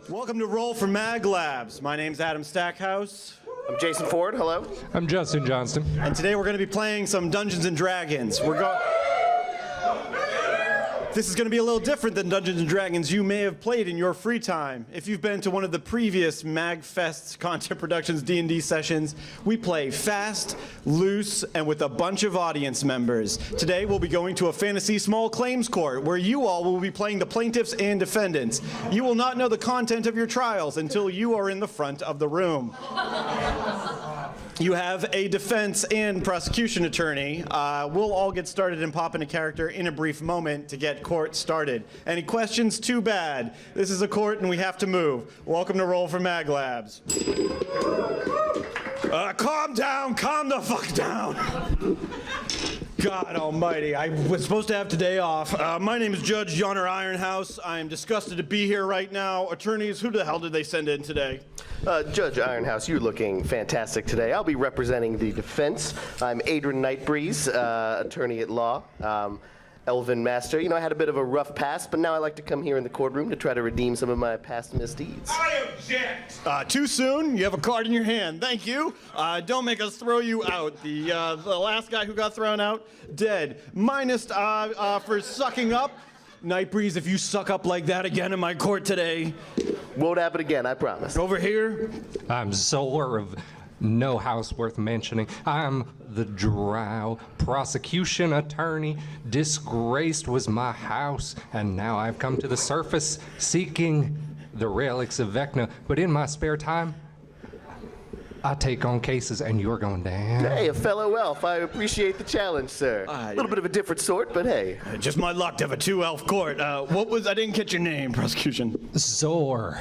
Welcome to Roll for MAGLabs. My name's Adam Stackhouse. I'm Jason Ford, hello. I'm Justin Johnston. And today we're going to be playing some Dungeons & Dragons. This is going to be a little different than Dungeons & Dragons you may have played in your free time. If you've been to one of the previous MAGFest Content Productions D&D sessions, we play fast, loose, and with a bunch of audience members. Today we'll be going to a fantasy small claims court where you all will be playing the plaintiffs and defendants. You will not know the content of your trials until you are in the front of the room. You have a defense and prosecution attorney. We'll all get started and pop into character in a brief moment to get court started. Any questions? Too bad. This is a court and we have to move. Welcome to Roll for MAGLabs. Calm down, calm the fuck down. God almighty, I was supposed to have today off. My name is Judge Yonner Ironhouse. I am disgusted to be here right now. Attorneys, who the hell did they send in today? Judge Ironhouse, you're looking fantastic today. I'll be representing the defense. I'm Adrian Nightbreeze, attorney at law. Elven Master. You know, I had a bit of a rough past, but now I like to come here in the courtroom to try to redeem some of my past misdeeds. I object! Too soon? You have a card in your hand. Thank you. Don't make us throw you out. The last guy who got thrown out, dead. Minus for sucking up. Nightbreeze, if you suck up like that again in my court today. Won't happen again, I promise. Over here. I'm Zor of no house worth mentioning. I'm the Drow prosecution attorney. Disgraced was my house, and now I've come to the surface seeking the relics of Vecna. But in my spare time, I take on cases, and you're going down. Hey, a fellow elf. I appreciate the challenge, sir. A little bit of a different sort, but hey. Just my luck to have a two-elf court. I didn't get your name, prosecution. Zor.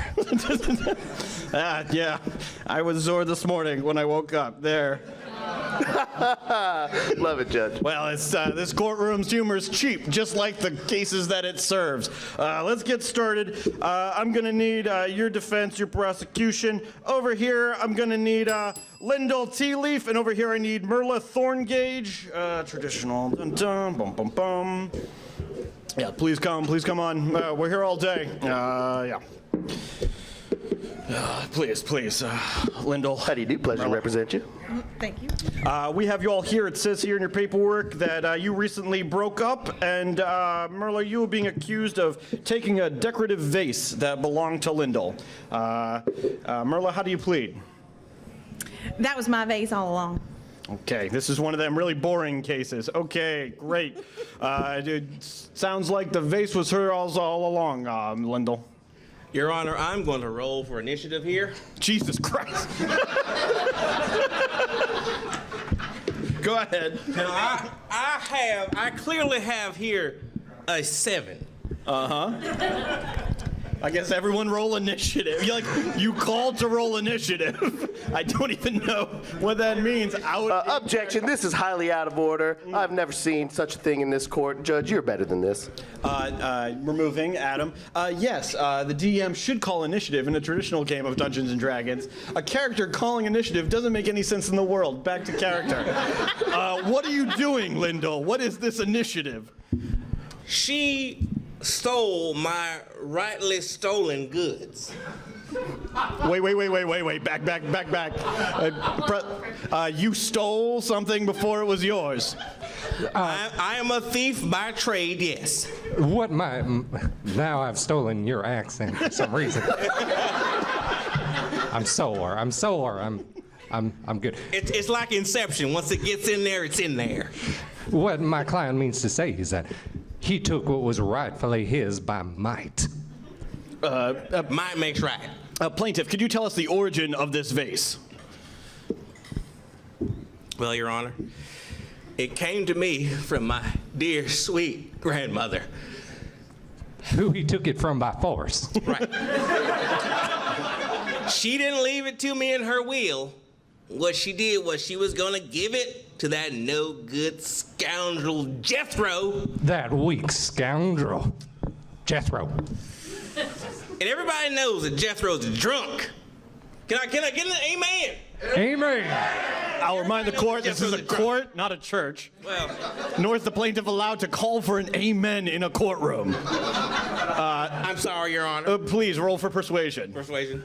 Yeah, I was Zor this morning when I woke up. There. Love it, Judge. Well, this courtroom's humor is cheap, just like the cases that it serves. Let's get started. I'm going to need your defense, your prosecution. Over here, I'm going to need Lyndall Tealeaf, and over here I need Merla Thorngage. Traditional. Dun, dun, bum, bum, bum. Yeah, please come on. We're here all day. Yeah. Please, Lyndall. How do you do? Pleasure to represent you. Thank you. We have you all here. It says here in your paperwork that you recently broke up, and Merla, you were being accused of taking a decorative vase that belonged to Lyndall. Merla, how do you plead? That was my vase all along. Okay, this is one of them really boring cases. Okay, great. It sounds like the vase was hers all along, Lyndall. Your Honor, I'm going to roll for initiative here. Jesus Christ. Go ahead. Now, I clearly have here a 7. I guess everyone roll initiative. You called to roll initiative. I don't even know what that means. Objection, this is highly out of order. I've never seen such a thing in this court. Judge, you're better than this. Removing Adam. Yes, the DM should call initiative in a traditional game of Dungeons & Dragons. A character calling initiative doesn't make any sense in the world. Back to character. What are you doing, Lyndall? What is this initiative? She stole my rightly stolen goods. Wait. Back. You stole something before it was yours. I am a thief by trade, yes. Now I've stolen your accent for some reason. I'm sore. I'm good. It's like Inception. Once it gets in there, it's in there. What my client means to say is that he took what was rightfully his by might. Might makes right. Plaintiff, could you tell us the origin of this vase? Well, Your Honor, it came to me from my dear, sweet grandmother. Who he took it from by force. Right. She didn't leave it to me in her will. What she did was she was gonna give it to that no-good scoundrel Jethro. That weak scoundrel. Jethro. And everybody knows that Jethro's drunk. Can I get an amen? Amen. I'll remind the court, this is a court, not a church. Well, Nor is the plaintiff allowed to call for an amen in a courtroom. I'm sorry, Your Honor. Please roll for persuasion. Persuasion.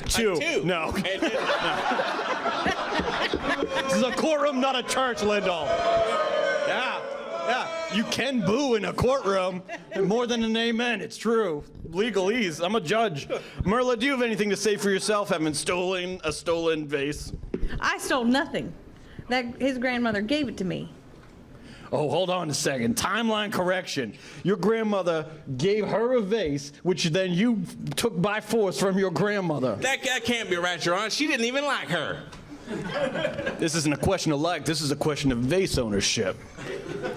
2. Two. No. Okay. This is a courtroom, not a church, Lindahl. Yeah. You can boo in a courtroom. More than an amen. It's true. Legalese. I'm a judge. Merla, do you have anything to say for yourself, having stolen a stolen vase? I stole nothing. His grandmother gave it to me. Oh, hold on a second. Timeline correction. Your grandmother gave her a vase, which then you took by force from your grandmother. That can't be right, Your Honor. She didn't even like her. This isn't a question of like, this is a question of vase ownership.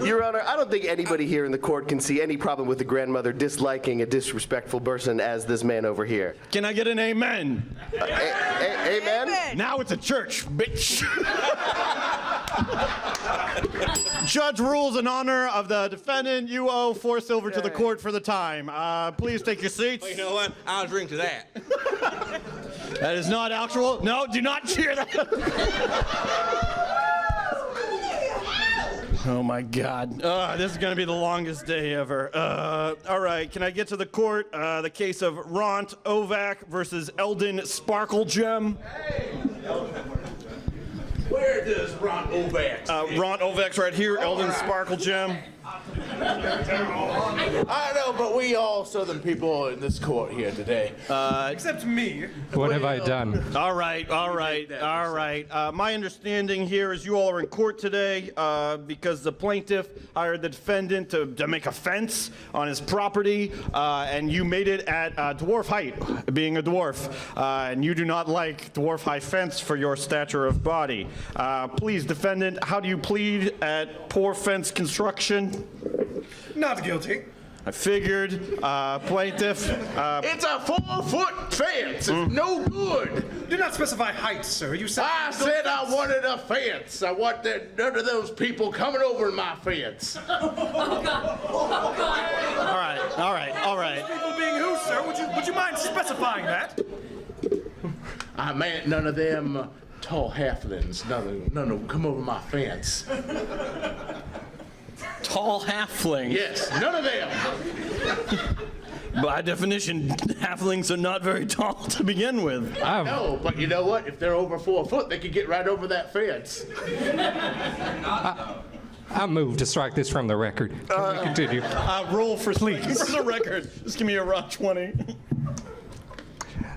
Your Honor, I don't think anybody here in the court can see any problem with the grandmother disliking a disrespectful person as this man over here. Can I get an amen? Amen? Now it's a church, bitch. Judge rules in honor of the defendant. You owe 4 silver to the court for the time. Please take your seats. Well, you know what? I'll drink to that. That is not actual. No, do not cheer that. Oh my God. This is going to be the longest day ever. All right, can I get to the court? The case of Ront Ovak versus Eldon Sparkle Gem. Where does Ron Ovax? Ront Ovak's right here, Eldon Sparkle Gem. I know, but we all Southern people in this court here today. Except me. What have I done? All right. My understanding here is you all are in court today because the plaintiff hired the defendant to make a fence on his property, and you made it at dwarf height, being a dwarf, and you do not like dwarf height fence for your stature of body. Please, defendant, how do you plead at poor fence construction? Not guilty. I figured, plaintiff. It's a 4-foot fence. It's no good. Do not specify height, sir. You said. I said I wanted a fence. I want none of those people coming over my fence. All right. People being who, sir? Would you mind specifying that? I meant none of them tall halflings. None of them come over my fence. Tall halfling. Yes, none of them. By definition, halflings are not very tall to begin with. No, but you know what? If they're over 4 foot, they could get right over that fence. I move to strike this from the record. Can we continue? Roll for the record. Just give me a raw 20.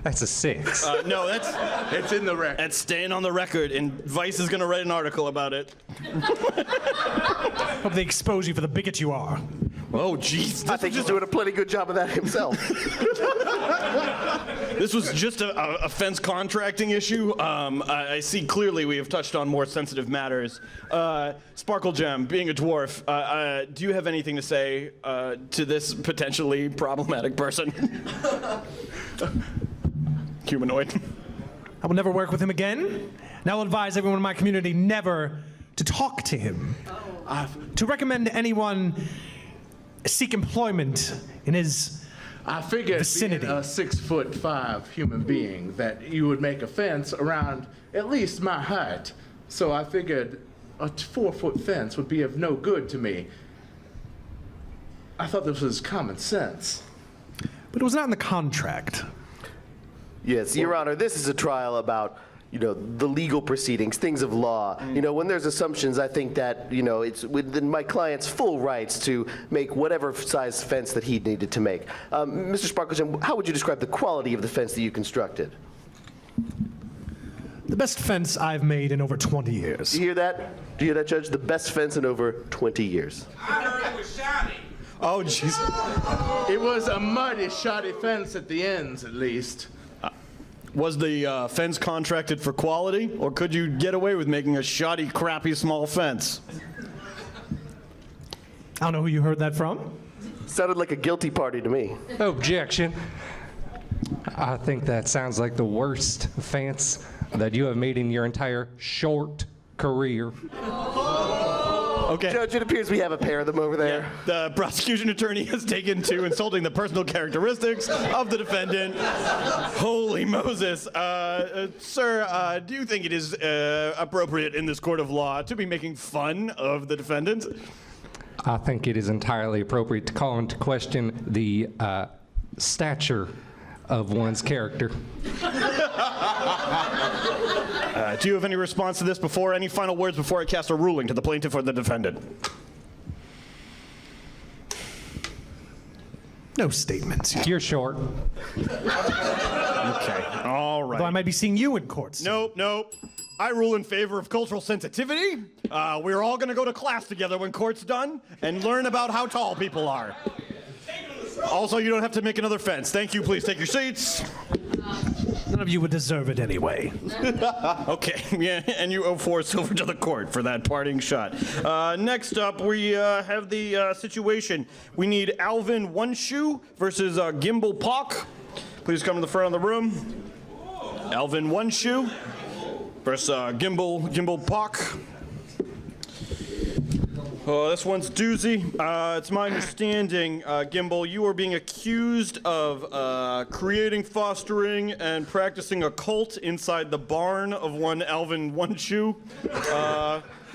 That's a 6. No, It's in the record. that's staying on the record, and Vice is going to write an article about it. Hope they expose you for the bigot you are. Oh, jeez. I think he's doing a pretty good job of that himself. This was just a fence contracting issue. I see clearly we have touched on more sensitive matters. Sparkle Gem, being a dwarf, do you have anything to say to this potentially problematic person? Humanoid. I will never work with him again. And I will advise everyone in my community never to talk to him. To recommend anyone seek employment in his I figured vicinity. being a 6'5" human being that you would make a fence around at least my height. So I figured a 4-foot fence would be of no good to me. I thought this was common sense. But it was not in the contract. Yes, Your Honor, this is a trial about, the legal proceedings, things of law. When there's assumptions, I think that, it's within my client's full rights to make whatever size fence that he needed to make. Mr. Sparklegem, how would you describe the quality of the fence that you constructed? The best fence I've made in over 20 years. Do you hear that? Do you hear that, Judge? The best fence in over 20 years. I heard it was shiny. Oh, jeez. It was a muddy, shoddy fence at the ends, at least. Was the fence contracted for quality, or could you get away with making a shoddy, crappy, small fence? I don't know who you heard that from. Sounded like a guilty party to me. Objection. I think that sounds like the worst fence that you have made in your entire short career. Okay. Judge, it appears we have a pair of them over there. The prosecution attorney has taken to insulting the personal characteristics of the defendant. Holy Moses. Sir, do you think it is appropriate in this court of law to be making fun of the defendant? I think it is entirely appropriate to call into question the stature of one's character. Do you have any response to this before? Any final words before I cast a ruling to the plaintiff or the defendant? No statements. You're short. Okay. All right. Although I might be seeing you in court soon. Nope. I rule in favor of cultural sensitivity. We're all going to go to class together when court's done and learn about how tall people are. Also, you don't have to make another fence. Thank you. Please take your seats. None of you would deserve it anyway. Okay, yeah, and you owe 4 silver to the court for that parting shot. Next up, we have the situation. We need Alvin One Shoe versus Gimbal Pock. Please come to the front of the room. Alvin One Shoe versus Gimbal Pock. Oh, this one's doozy. It's my understanding, Gimbal, you are being accused of creating, fostering, and practicing a cult inside the barn of one Alvin One Shoe.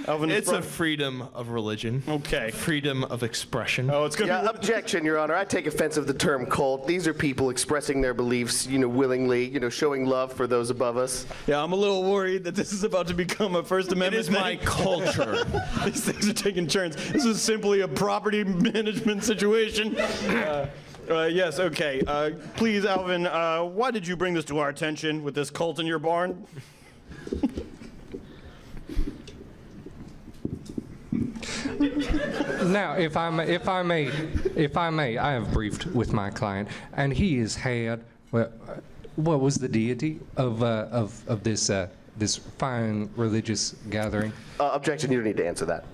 Alvin, It's a freedom of religion. Okay. Freedom of expression. Oh, it's gonna Yeah, objection, Your Honor. I take offense of the term cult. These are people expressing their beliefs, willingly, showing love for those above us. Yeah, I'm a little worried that this is about to become a First It Amendment is my thing. culture. These things are taking turns. This is simply a property management situation. Yes, okay. Please, Alvin, why did you bring this to our attention with this cult in your barn? Now, if I may, I have briefed with my client, and he has had, well, what was the deity of this fine religious gathering? Objection, you don't need to answer that.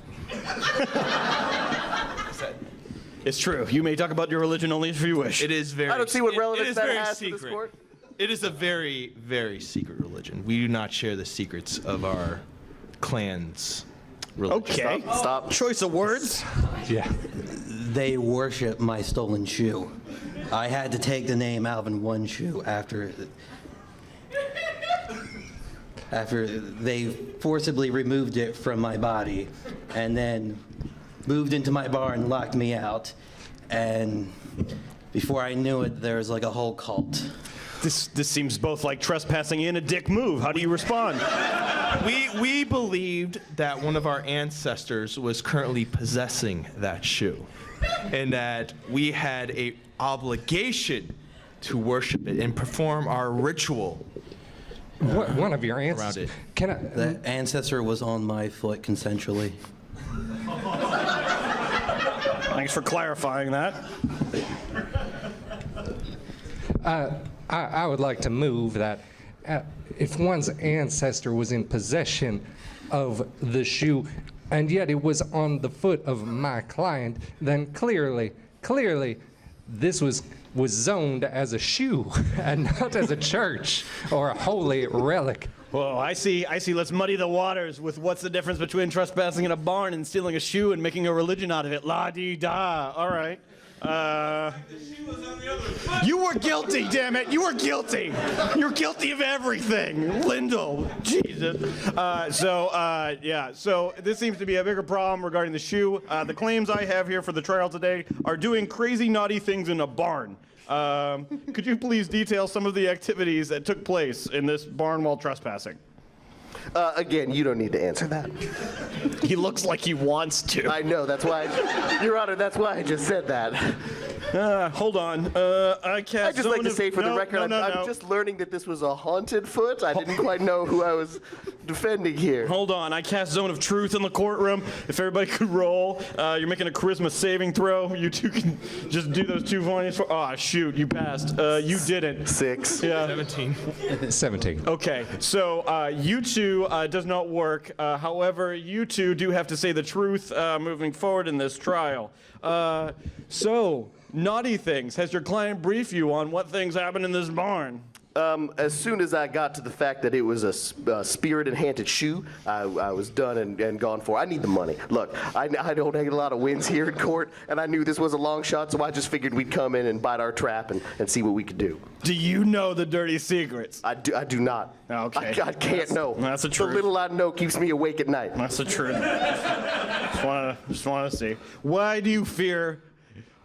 It's true. You may talk about your religion only if you wish. It is very. I don't see what relevance it is that very has to this secret. court. It is a very, very secret religion. We do not share the secrets of our clan's religion. Okay. Stop. Choice of words. Yeah. They worship my stolen shoe. I had to take the name Alvin One Shoe after they forcibly removed it from my body and then moved into my barn, locked me out, and before I knew it, there was like a whole cult. This seems both like trespassing and a dick move. How do you respond? We believed that one of our ancestors was currently possessing that shoe, and that we had a obligation to worship it and perform our ritual. One of your ancestors. it. Can I? The ancestor was on my foot consensually. Thanks for clarifying that. I would like to move that if one's ancestor was in possession of the shoe, and yet it was on the foot of my client, then clearly, this was zoned as a shoe and not as a church or a holy relic. Whoa, I see. Let's muddy the waters with what's the difference between trespassing in a barn and stealing a shoe and making a religion out of it. La-dee-da. All right. You were guilty, damn it. You were guilty. You're guilty of everything. Lyndall. Jesus. So this seems to be a bigger problem regarding the shoe. The claims I have here for the trial today are doing crazy, naughty things in a barn. Could you please detail some of the activities that took place in this barn while trespassing? Again, you don't need to answer that. He looks like he wants to. I know, that's why, Your Honor, that's why I just said that. Hold on. I'd just like to say for the record, I'm just learning that this was a haunted foot. I didn't quite know who I was defending here. Hold on. I cast Zone of Truth in the courtroom. If everybody could roll. You're making a charisma saving throw. You two can just do those 2 points. Oh, shoot. You passed. You didn't. 6. Yeah. 17. Okay. So you two does not work. However, you two do have to say the truth moving forward in this trial. So, naughty things. Has your client briefed you on what things happened in this barn? As soon as I got to the fact that it was a spirit-enhanced shoe, I was done and gone for. I need the money. Look, I don't get a lot of wins here in court, and I knew this was a long shot, so I just figured we'd come in and bite our trap and see what we could do. Do you know the dirty secrets? I do not. Okay. I can't know. That's the truth. The little I know keeps me awake at night. That's the truth. Just want to see. Why do you fear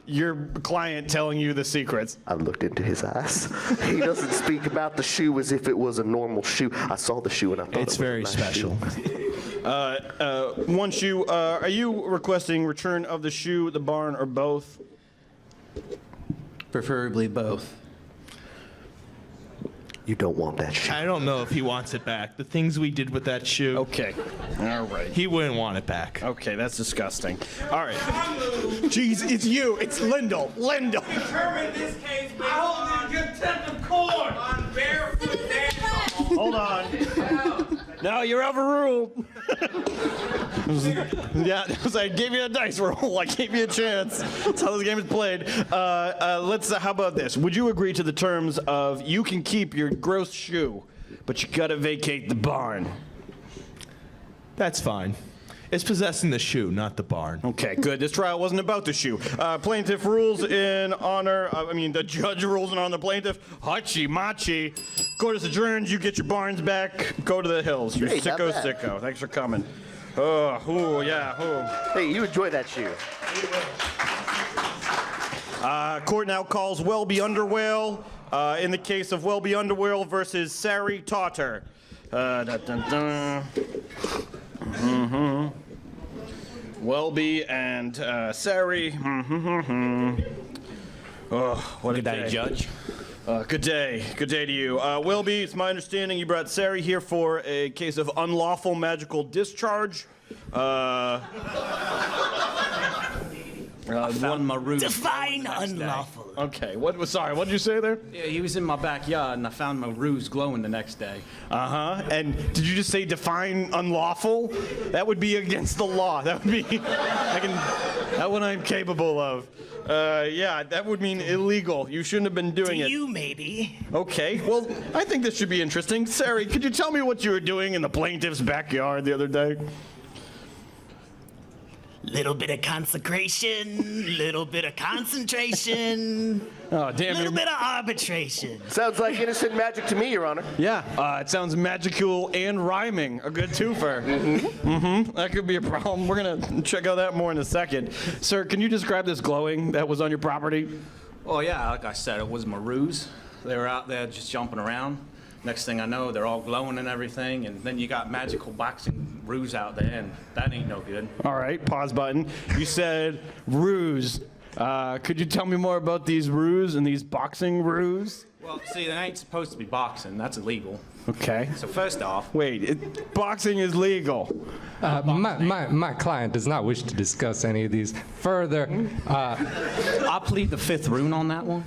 your client telling you the secrets? I looked into his eyes. He doesn't speak about the shoe as if it was a normal shoe. I saw the shoe and I thought It's it was very a nice special. shoe. One shoe. Are you requesting return of the shoe, the barn, or both? Preferably both. You don't want that shoe. I don't know if he wants it back. The things we did with that shoe, Okay. All right. he wouldn't want it back. Okay, that's disgusting. All right. Jeez, it's you. It's Lyndall. Lyndall. Determine this case based on contempt of court on barefoot dance. Hold on. No, you're overruled. Yeah, I gave you a dice roll. I gave you a chance. That's how this game is played. How about this? Would you agree to the terms of you can keep your gross shoe, but you gotta vacate the barn? That's fine. It's possessing the shoe, not the barn. Okay, good. This trial wasn't about the shoe. Plaintiff rules in honor the judge rules in honor of the plaintiff. Hachi machi. Court is adjourned. You get your barns back. Go to the hills. You Hey, not sicko bad. sicko. Thanks for coming. Oh, yeah. Hey, you enjoy that shoe. Court now calls Welby Underwale in the case of Welby Underwale versus Sari Totter. Welby and Sari. Oh, what a day, Judge. Good day. Good day to you. Welby, it's my understanding you brought Sari here for a case of unlawful magical discharge. Found my ruse. Define unlawful. Okay, what did you say there? Yeah, he was in my backyard and I found my ruse glowing the next day. Uh-huh. And did you just say define unlawful? That would be against the law. That would be, that one I'm capable of. Yeah, that would mean illegal. You shouldn't have been doing it. You maybe. Okay, well, I think this should be interesting. Sari, could you tell me what you were doing in the plaintiff's backyard the other day? Little bit of consecration, little bit of concentration, Oh, damn. little bit of arbitration. Sounds like innocent magic to me, Your Honor. Yeah, it sounds magical and rhyming. A good twofer. Mm-hmm. That could be a problem. We're gonna check out that more in a second. Sir, can you describe this glowing that was on your property? Oh yeah, like I said, it was my ruse. They were out there just jumping around. Next thing I know, they're all glowing and everything, and then you got magical boxing ruse out there, and that ain't no good. All right, pause button. You said ruse. Could you tell me more about these ruse and these boxing ruse? Well, see, they ain't supposed to be boxing. That's illegal. Okay. So first off, Wait, boxing is legal. My client does not wish to discuss any of these further. I'll plead the fifth rune on that one.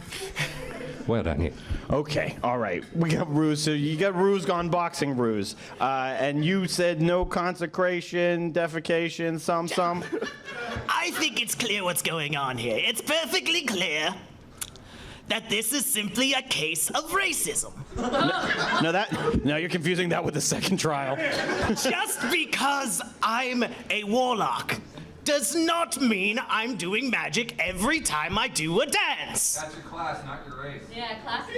Well done, you. Okay, all right. We got ruse. So you got ruse gone boxing ruse. And you said no consecration, defecation, some. I think it's clear what's going on here. It's perfectly clear that this is simply a case of racism. No, you're confusing that with the second trial. Just because I'm a warlock does not mean I'm doing magic every time I do a dance. That's your class, not your race. Yeah, classic.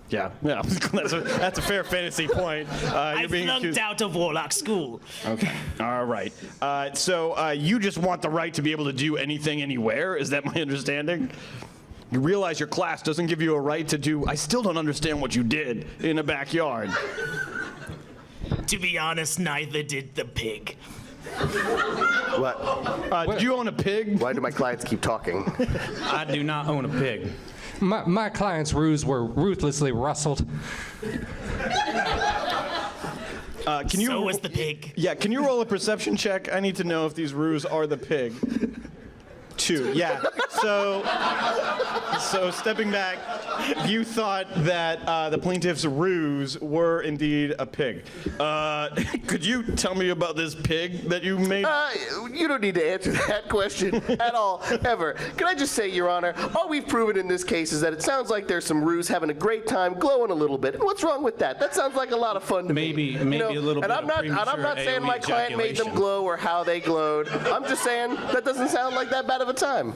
Yeah, that's a fair fantasy point. I You're being flunked accused. out of warlock school. Okay, all right. So you just want the right to be able to do anything, anywhere? Is that my understanding? You realize your class doesn't give you a right to do. I still don't understand what you did in a backyard. To be honest, neither did the pig. What? Did you own a pig? Why do my clients keep talking? I do not own a pig. My client's ruse were ruthlessly rustled. Can you? So was the pig. Yeah, can you roll a perception check? I need to know if these ruse are the pig. 2. Yeah. So stepping back, you thought that the plaintiff's ruse were indeed a pig. Could you tell me about this pig that you made? You don't need to answer that question at all, ever. Can I just say, Your Honor, all we've proven in this case is that it sounds like there's some ruse having a great time, glowing a little bit. And what's wrong with that? That sounds like a lot of fun to me. Maybe a little and bit I'm not, of and I'm not saying my client made them glow or how they glowed. I'm just saying that doesn't sound like that bad of a time.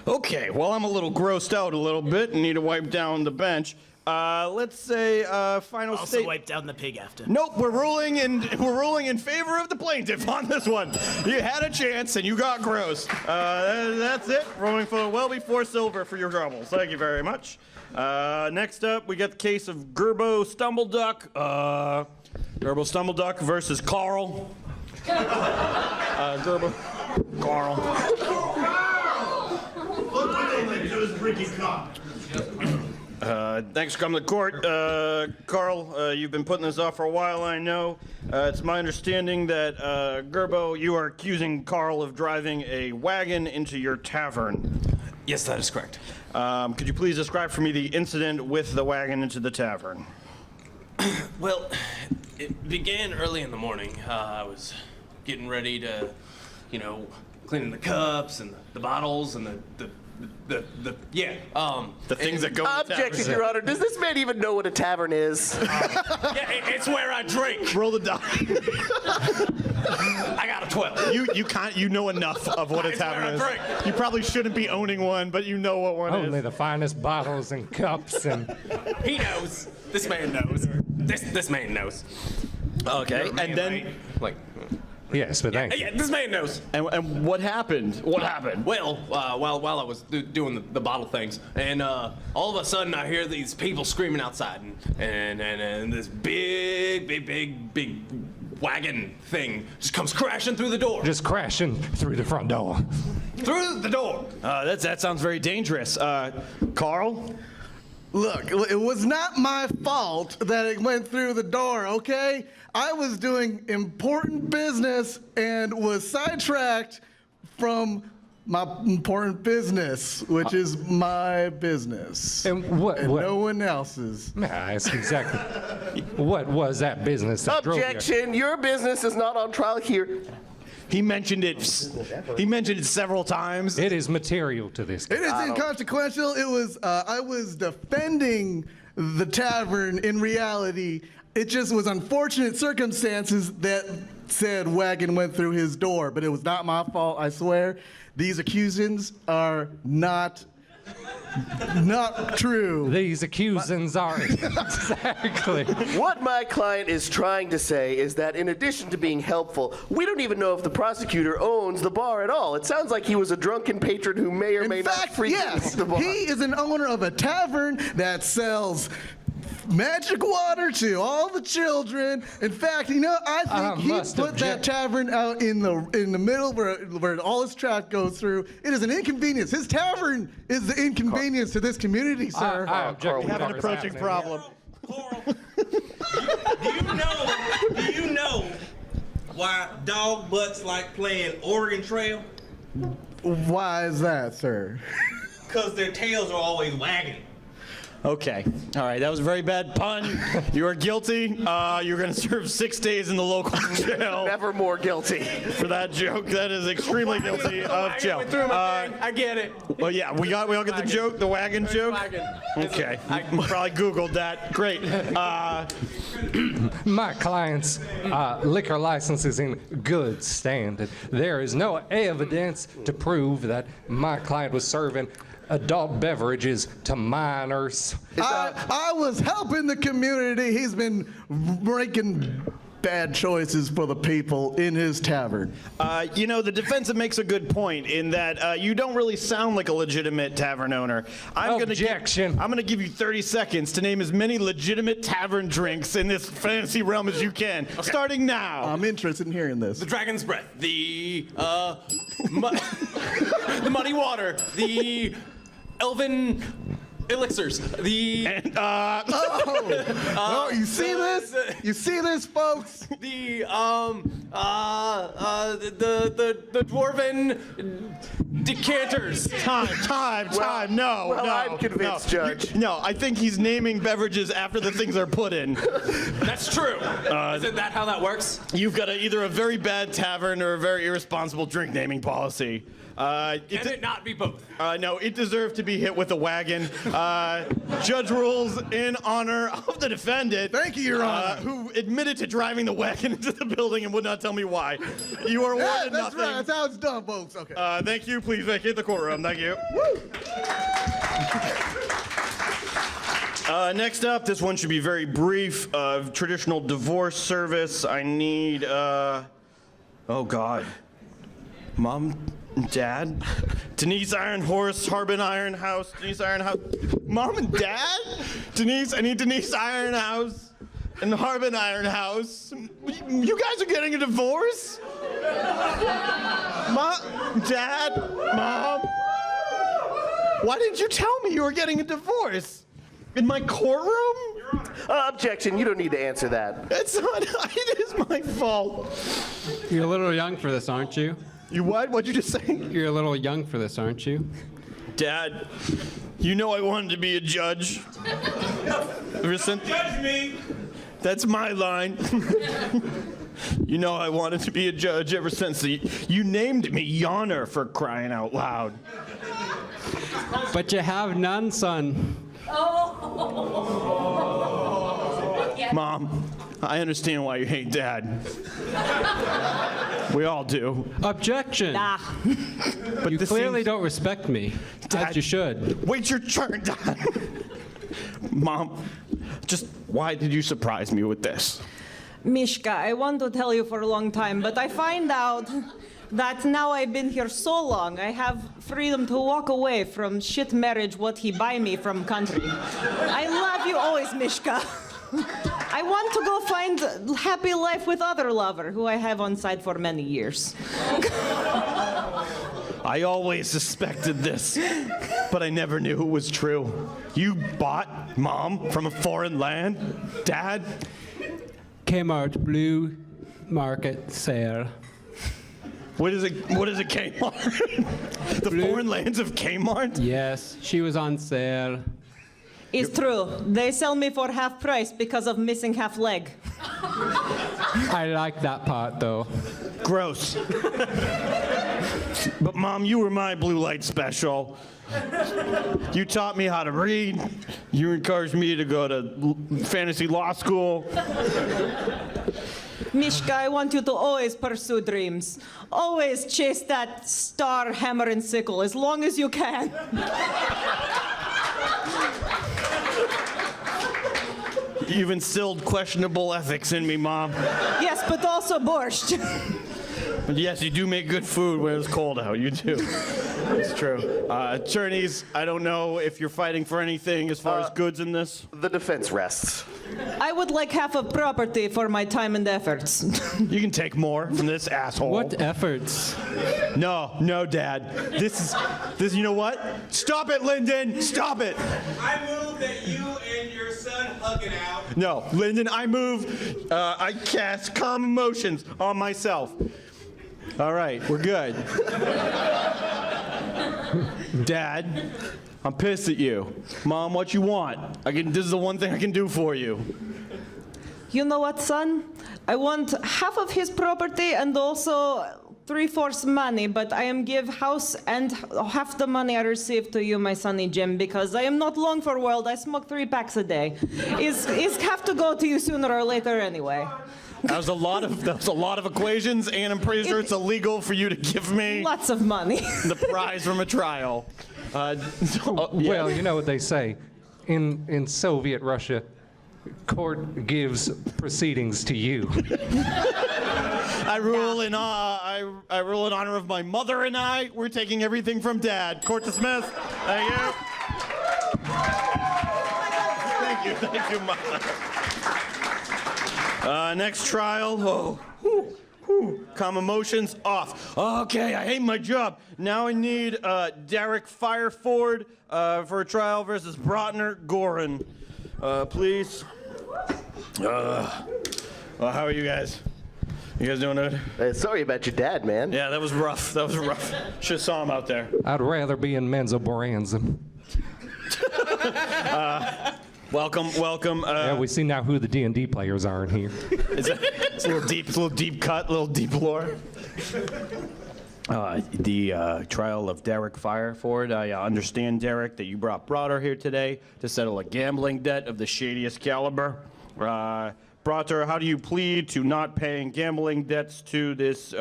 Okay, well, I'm a little grossed out a little bit and need to wipe down the bench. Let's say final Also state. wipe down the pig after. Nope, we're ruling in favor of the plaintiff on this one. You had a chance and you got gross. That's it. Ruling for well before silver for your troubles. Thank you very much. Next up, we got the case of Gerbo Stumbleduck. Gerbo Stumbleduck versus Carl. Gerbo. Carl. Thanks for coming to court. Carl, you've been putting this off for a while, I know. It's my understanding that, Gerbo, you are accusing Carl of driving a wagon into your tavern. Yes, that is correct. Could you please describe for me the incident with the wagon into the tavern? Well, it began early in the morning. I was getting ready to, cleaning the cups and the bottles and the things that go in the tavern. Objection, Your Honor. Does this man even know what a tavern is? Yeah, it's where I drink. Roll the die. I got a 12. You know enough of what a tavern is. You probably shouldn't be owning one, but you know what one is. Only the finest bottles and cups and... He knows. This man knows. This man knows. Okay, and then... Yes, but thank you. Yeah, this man knows. And what happened? What happened? Well, while I was doing the bottle things, and all of a sudden I hear these people screaming outside, and this big wagon thing just comes crashing through the door. Just crashing through the front door. Through the door. That sounds very dangerous. Carl? Look, it was not my fault that it went through the door, okay? I was doing important business and was sidetracked from my important business, which is my business. And what? No one else's. May I ask exactly what was that business that drove you? Objection. Your business is not on trial here. He mentioned it several times. It is material to this case. It is inconsequential. It was, I was defending the tavern in reality. It just was unfortunate circumstances that said wagon went through his door, but it was not my fault, I swear. These accusations are not true. These accusations are exactly. What my client is trying to say is that in addition to being helpful, we don't even know if the prosecutor owns the bar at all. It sounds like he was a drunken patron who may or may not frequent the bar. He is an owner of a tavern that sells magic water to all the children. In fact, I think he put that tavern out in the middle where all his traffic goes through. It is an inconvenience. His tavern is the inconvenience to this community, sir. We have an approaching problem. Carl, do you know why dog butts like playing Oregon Trail? Why is that, sir? Because their tails are always wagging. Okay. All right. That was a very bad pun. You are guilty. You're going to serve 6 days in the local jail. Never more guilty. For that joke. That is extremely guilty of jail. I get it. Well, yeah, we all get the joke, the wagon joke. Okay. You probably Googled that. Great. My client's liquor license is in good standing. There is no evidence to prove that my client was serving adult beverages to minors. I was helping the community. He's been making bad choices for the people in his tavern. The defense makes a good point in that you don't really sound like a legitimate tavern owner. Objection. I'm going to give you 30 seconds to name as many legitimate tavern drinks in this fantasy realm as you can. Okay. Starting now. I'm interested in hearing this. The Dragon's Breath, the Muddy Water, the Elven elixirs. The Oh, you see this? You see this, folks? the dwarven decanters. Time. No, well, no. I'm convinced, Judge. No, I think he's naming beverages after the things are put in. That's true. Isn't that how that works? You've got either a very bad tavern or a very irresponsible drink naming policy. Can it not be both? No, it deserved to be hit with a wagon. Judge rules in honor of the defendant. Thank you, Your Honor. Who admitted to driving the wagon into the building and would not tell me why. You are awarded That's nothing. right. That's how it's done, folks. Okay. Thank you. Please vacate the courtroom. Thank you. Next up, this one should be very brief. Traditional divorce service. I need, oh God. Mom, Dad, Denise Iron Horse, Harbin Iron House, Denise Iron House. Mom and Dad? Denise, I need Denise Iron House and Harbin Iron House. You guys are getting a divorce? Mom, Dad, Mom? Why didn't you tell me you were getting a divorce? In my courtroom? Objection, you don't need to answer that. It's not, it is my fault. You're a little young for this, aren't you? You what? What'd you just say? You're a little young for this, aren't you? Dad, you know I wanted to be a judge. Judge me. That's my line. You know I wanted to be a judge ever since you named me Yawner, for crying out loud. But you have none, son. Mom, I understand why you hate Dad. We all do. Objection. But You this clearly seems- don't respect me, Dad, as you should. Wait your turn, Dad. Mom, just why did you surprise me with this? Mishka, I want to tell you for a long time, but I find out that now I've been here so long, I have freedom to walk away from shit marriage what he buy me from country. I love you always, Mishka. I want to go find happy life with other lover who I have on side for many years. I always suspected this, but I never knew it was true. You bought Mom from a foreign land? Dad? Kmart Blue Market Sale. What is it Kmart? The foreign lands of Kmart? Yes, she was on sale. It's true. They sell me for half price because of missing half leg. I like that part, though. Gross. But Mom, you were my blue light special. You taught me how to read. You encouraged me to go to fantasy law school. Mishka, I want you to always pursue dreams. Always chase that star, hammer, and sickle as long as you can. You've instilled questionable ethics in me, Mom. Yes, but also borscht. But yes, you do make good food when it's cold out. You do. It's true. Attorneys, I don't know if you're fighting for anything as far as goods in this. The defense rests. I would like half of property for my time and efforts. You can take more from this asshole. What efforts? No, Dad. This, you know what? Stop it, Lyndon! Stop it! I move that you and your son hug it out. No, Lyndon, I move, I cast calm emotions on myself. All right, we're good. Dad, I'm pissed at you. Mom, what you want? This is the one thing I can do for you. You know what, son? I want half of his property and also 3/4 money, but I am give house and half the money I receive to you, my sonny Jim, because I am not long for world. I smoke 3 packs a day. Is have to go to you sooner or later anyway. That was a lot of equations, and I'm pretty sure it's illegal for you to give me Lots of money. the prize from a trial. Well, you know what they say. In Soviet Russia, court gives proceedings to you. I rule in honor of my mother and I. We're taking everything from Dad. Court dismissed. Thank you. Thank you, Mom. Next trial. Oh, calm emotions, off. Okay, I hate my job. Now I need Derek Fireford for a trial versus Brotner Gorin. Please. Well, how are you guys? You guys doing good? Sorry about your dad, man. Yeah, that was rough. That was rough. Should've saw him out there. I'd rather be in Menzo Baranza. Welcome. Yeah, we see now who the D&D players are in here. It's a little deep cut, a little deep lore. The trial of Derek Fireford. I understand, Derek, that you brought Broder here today to settle a gambling debt of the shadiest caliber. Broder, how do you plead to not paying gambling debts to this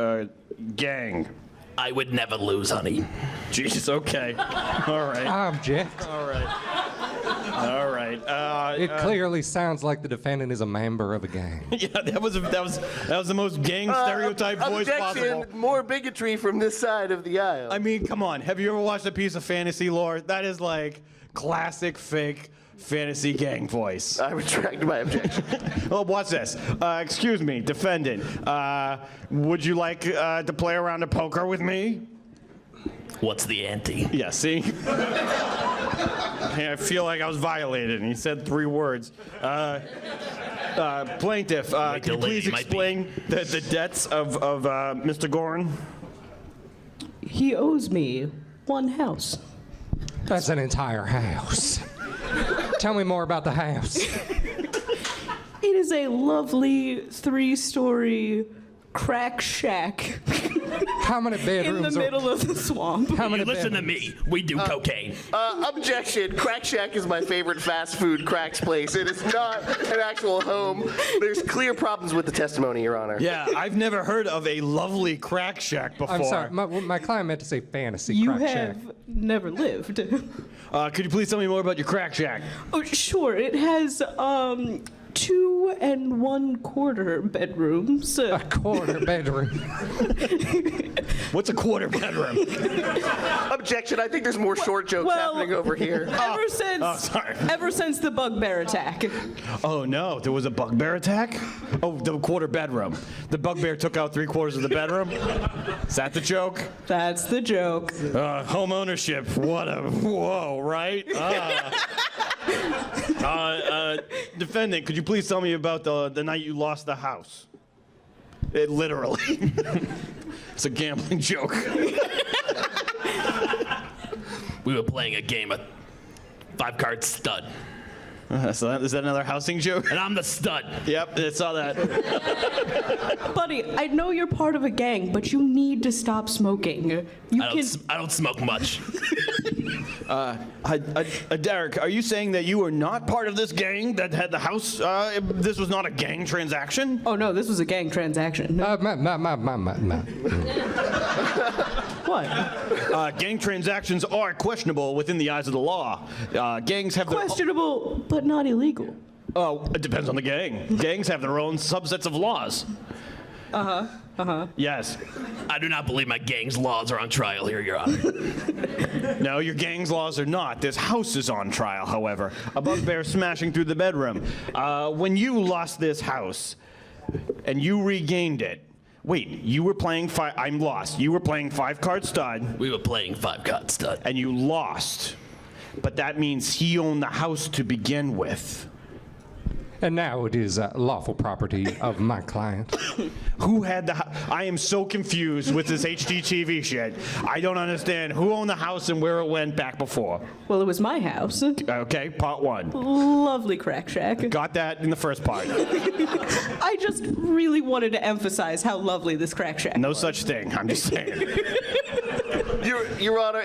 gang? I would never lose, honey. Jesus, okay. All right. Object. All right. It clearly sounds like the defendant is a member of a gang. Yeah, that was the most gang stereotype voice Objection, possible. more bigotry from this side of the aisle. I mean, come on. Have you ever watched a piece of fantasy lore? That is like classic fake fantasy gang voice. I retract my objection. Well, watch this. Excuse me, defendant. Would you like to play a round of poker with me? What's the ante? Yeah, see? I feel like I was violated, and he said 3 words. Plaintiff, can you please explain the debts of Mr. Gorin? He owes me 1 house. That's an entire house. Tell me more about the house. It is a lovely 3-story crack shack. How many bedrooms? In the middle of the swamp. How many Listen to me. We do cocaine. Objection. Crack Shack is my favorite fast food cracks place. It is not an actual home. There's clear problems with the testimony, Your Honor. Yeah, I've never heard of a lovely crack shack before. I'm sorry, my client meant to say fantasy You crack shack. have never lived. Could you please tell me more about your crack shack? Oh, sure. It has 2 1/4 bedrooms. A quarter bedroom. What's a quarter bedroom? Objection. I think there's more short jokes happening over here. Ever since the bugbear attack. Oh no, there was a bugbear attack? Oh, the quarter bedroom. The bugbear took out 3/4 of the bedroom? Is that the joke? That's the joke. Home ownership. Whoa, right? Defendant, could you please tell me about the night you lost the house? It literally. It's a gambling joke. We were playing a game of 5-card stud. So is that another housing joke? And I'm the stud. Yep, I saw that. Buddy, I know you're part of a gang, but you need to stop smoking. I don't smoke much. Derek, are you saying that you were not part of this gang that had the house? This was not a gang transaction? Oh no, this was a gang transaction. What? Gang transactions are questionable within the eyes of the law. Gangs have questionable, but not illegal. Oh, it depends on the gang. Gangs have their own subsets of laws. Yes. I do not believe my gang's laws are on trial here, Your Honor. No, your gang's laws are not. This house is on trial, however. A bugbear smashing through the bedroom. When you lost this house and you regained it, wait, you were playing I'm lost. You were playing 5-card stud. We were playing 5-card stud. And you lost. But that means he owned the house to begin with. And now it is lawful property of my client. Who had the house? I am so confused with this HGTV shit. I don't understand who owned the house and where it went back before. Well, it was my house. Okay, part 1. Lovely crack shack. Got that in the first part. I just really wanted to emphasize how lovely this crack shack No was. such thing, I'm just saying. Your Honor,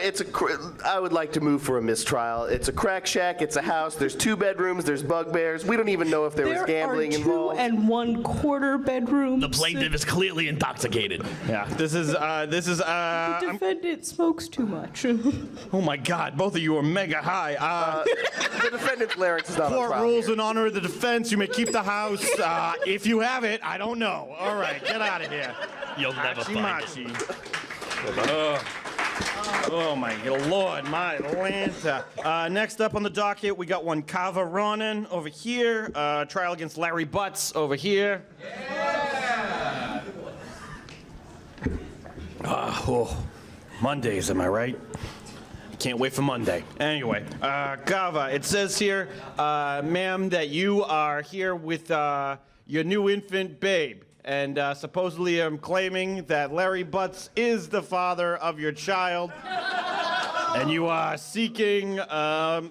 I would like to move for a mistrial. It's a crack shack, it's a house, there's 2 bedrooms, there's bugbears. We don't even know if there was gambling involved. There are 2 1/4 bedrooms. The plaintiff is clearly intoxicated. Yeah, this is. The defendant smokes too much. Oh my God, both of you are mega high. The defendant's larynx is not on Court trial. rules in honor of the defense. You may keep the house. If you have it, I don't know. All right, get out of here. You'll never find it. Oh my Lord, my Lanta. Next up on the docket, we got one Kava Ronan over here. Trial against Larry Butts over here. Mondays, am I right? Can't wait for Monday. Anyway, Gava, it says here, ma'am, that you are here with your new infant babe. And supposedly I'm claiming that Larry Butts is the father of your child. And you are seeking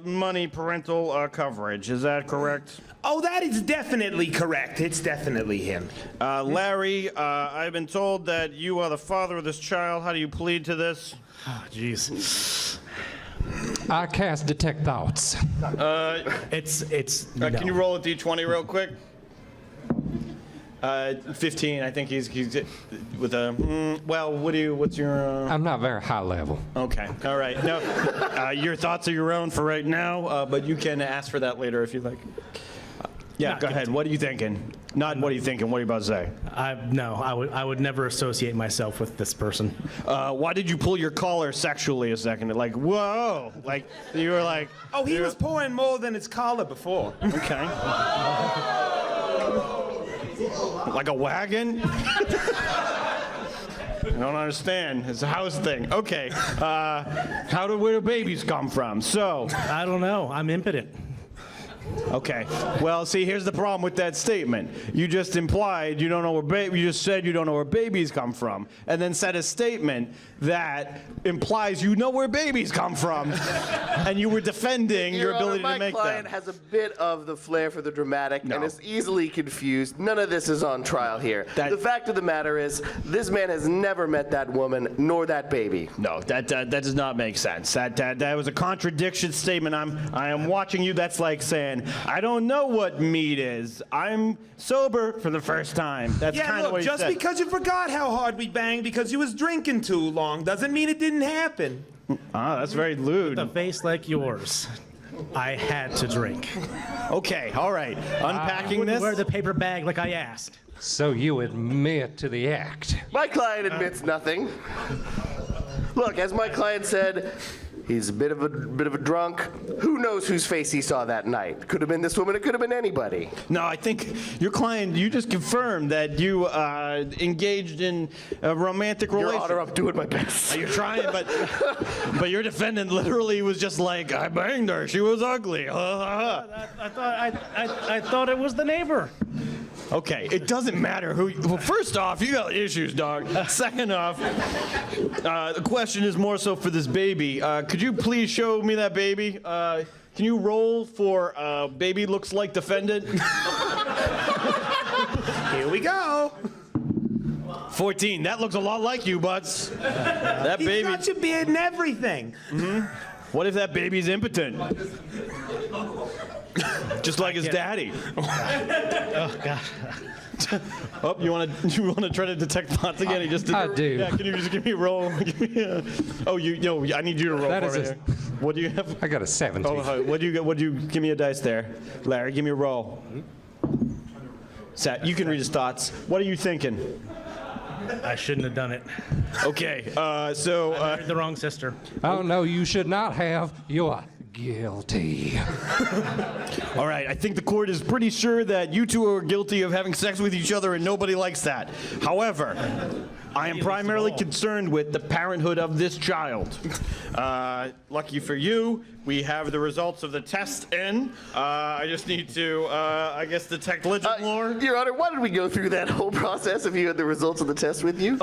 money parental coverage. Is that correct? Oh, that is definitely correct. It's definitely him. Larry, I've been told that you are the father of this child. How do you plead to this? Oh, jeez. I cast detect thoughts. No. Can you roll a d20 real quick? 15. I think he's with a. Well, what's your? I'm not very high level. Okay. All right. No, your thoughts are your own for right now, but you can ask for that later if you'd like. Yeah, go ahead. What are you thinking? Not what are you thinking. What are you about to say? I would never associate myself with this person. Why did you pull your collar sexually a second? Like, whoa! Like you were like. Oh, he was pulling more than his collar before. Okay. Like a wagon? I don't understand. It's a house thing. Okay. Where do babies come from? So. I don't know. I'm impotent. Okay. Well, see, here's the problem with that statement. You just implied you don't know where you just said you don't know where babies come from, and then said a statement that implies you know where babies come from, and you were defending your ability to make them. My client has a bit of the flair for the dramatic and is easily confused. None of this is on trial here. The fact of the matter is, this man has never met that woman nor that baby. No, that does not make sense. That was a contradiction statement. I am watching you. That's like saying, I don't know what meat is. I'm sober for the first time. That's kind of what he said. Just because you forgot how hard we banged because you was drinking too long doesn't mean it didn't happen. Ah, that's very lewd. With a face like yours, I had to drink. Okay, all right. Unpacking this. Wear the paper bag like I asked. So you admit to the act. My client admits nothing. Look, as my client said, he's a bit of a drunk. Who knows whose face he saw that night? Could have been this woman. It could have been anybody. No, I think your client. You just confirmed that you engaged in a romantic relationship. Your Honor, I'm doing my best. You're trying, but your defendant literally was just like, I banged her. She was ugly. I thought it was the neighbor. Okay, it doesn't matter who. Well, first off, you got issues, dog. Second off, the question is more so for this baby. Could you please show me that baby? Can you roll for baby looks like defendant? Here we go. 14. That looks a lot like you, Butts. That He's baby. got your beard and everything. Mm-hmm. What if that baby's impotent? Just like his daddy. Oh God. Oh, you want to try to detect thoughts again? He just did. I do. Yeah, can you just give me a roll? Oh, I need you to roll That for is me. What do you have? I got a 17. Oh, what do you get? What do you give me a dice there, Larry? Give me a roll. Sat, you can read his thoughts. What are you thinking? I shouldn't have done it. Okay, so I married the wrong sister. Oh no, you should not have. You're guilty. all right, I think the court is pretty sure that you two are guilty of having sex with each other and nobody likes that. However, I am primarily concerned with the parenthood of this child. Lucky for you, we have the results of the test in. I just need to, I guess, detect legend lore. Your Honor, why did we go through that whole process if you had the results of the test with you? He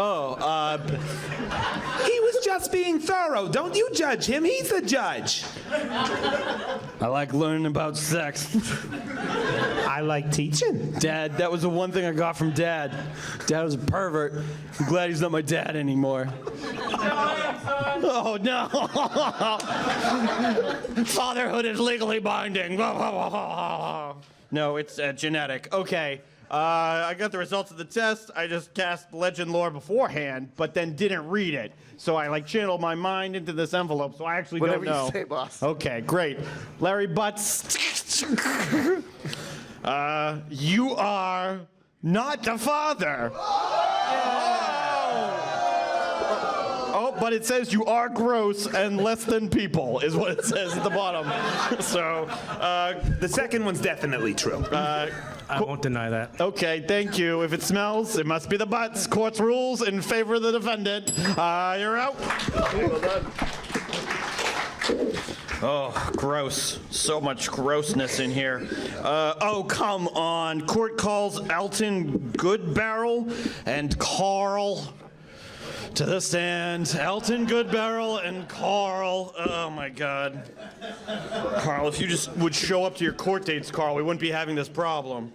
was just being thorough. Don't you judge him. He's the judge. I like learning about sex. I like teaching. Dad, that was the one thing I got from Dad. Dad was a pervert. I'm glad he's not my dad anymore. Oh, no. Fatherhood is legally binding. No, it's genetic. Okay. I got the results of the test. I just cast legend lore beforehand, but then didn't read it. So I channeled my mind into this envelope, so I actually Whatever don't know. you say, boss. Okay, great. Larry Butts. You are not the father. Oh, but it says you are gross and less than people, is what it says at the bottom. So, the second one's definitely true. I won't deny that. Okay, thank you. If it smells, it must be the butts. Court's rules in favor of the defendant. You're out. Well done. Oh, gross. So much grossness in here. Oh, come on. Court calls Elton Goodbarrel and Carl to the stand. Elton Goodbarrel and Carl. Oh, my God. Carl, if you just would show up to your court dates, Carl, we wouldn't be having this problem.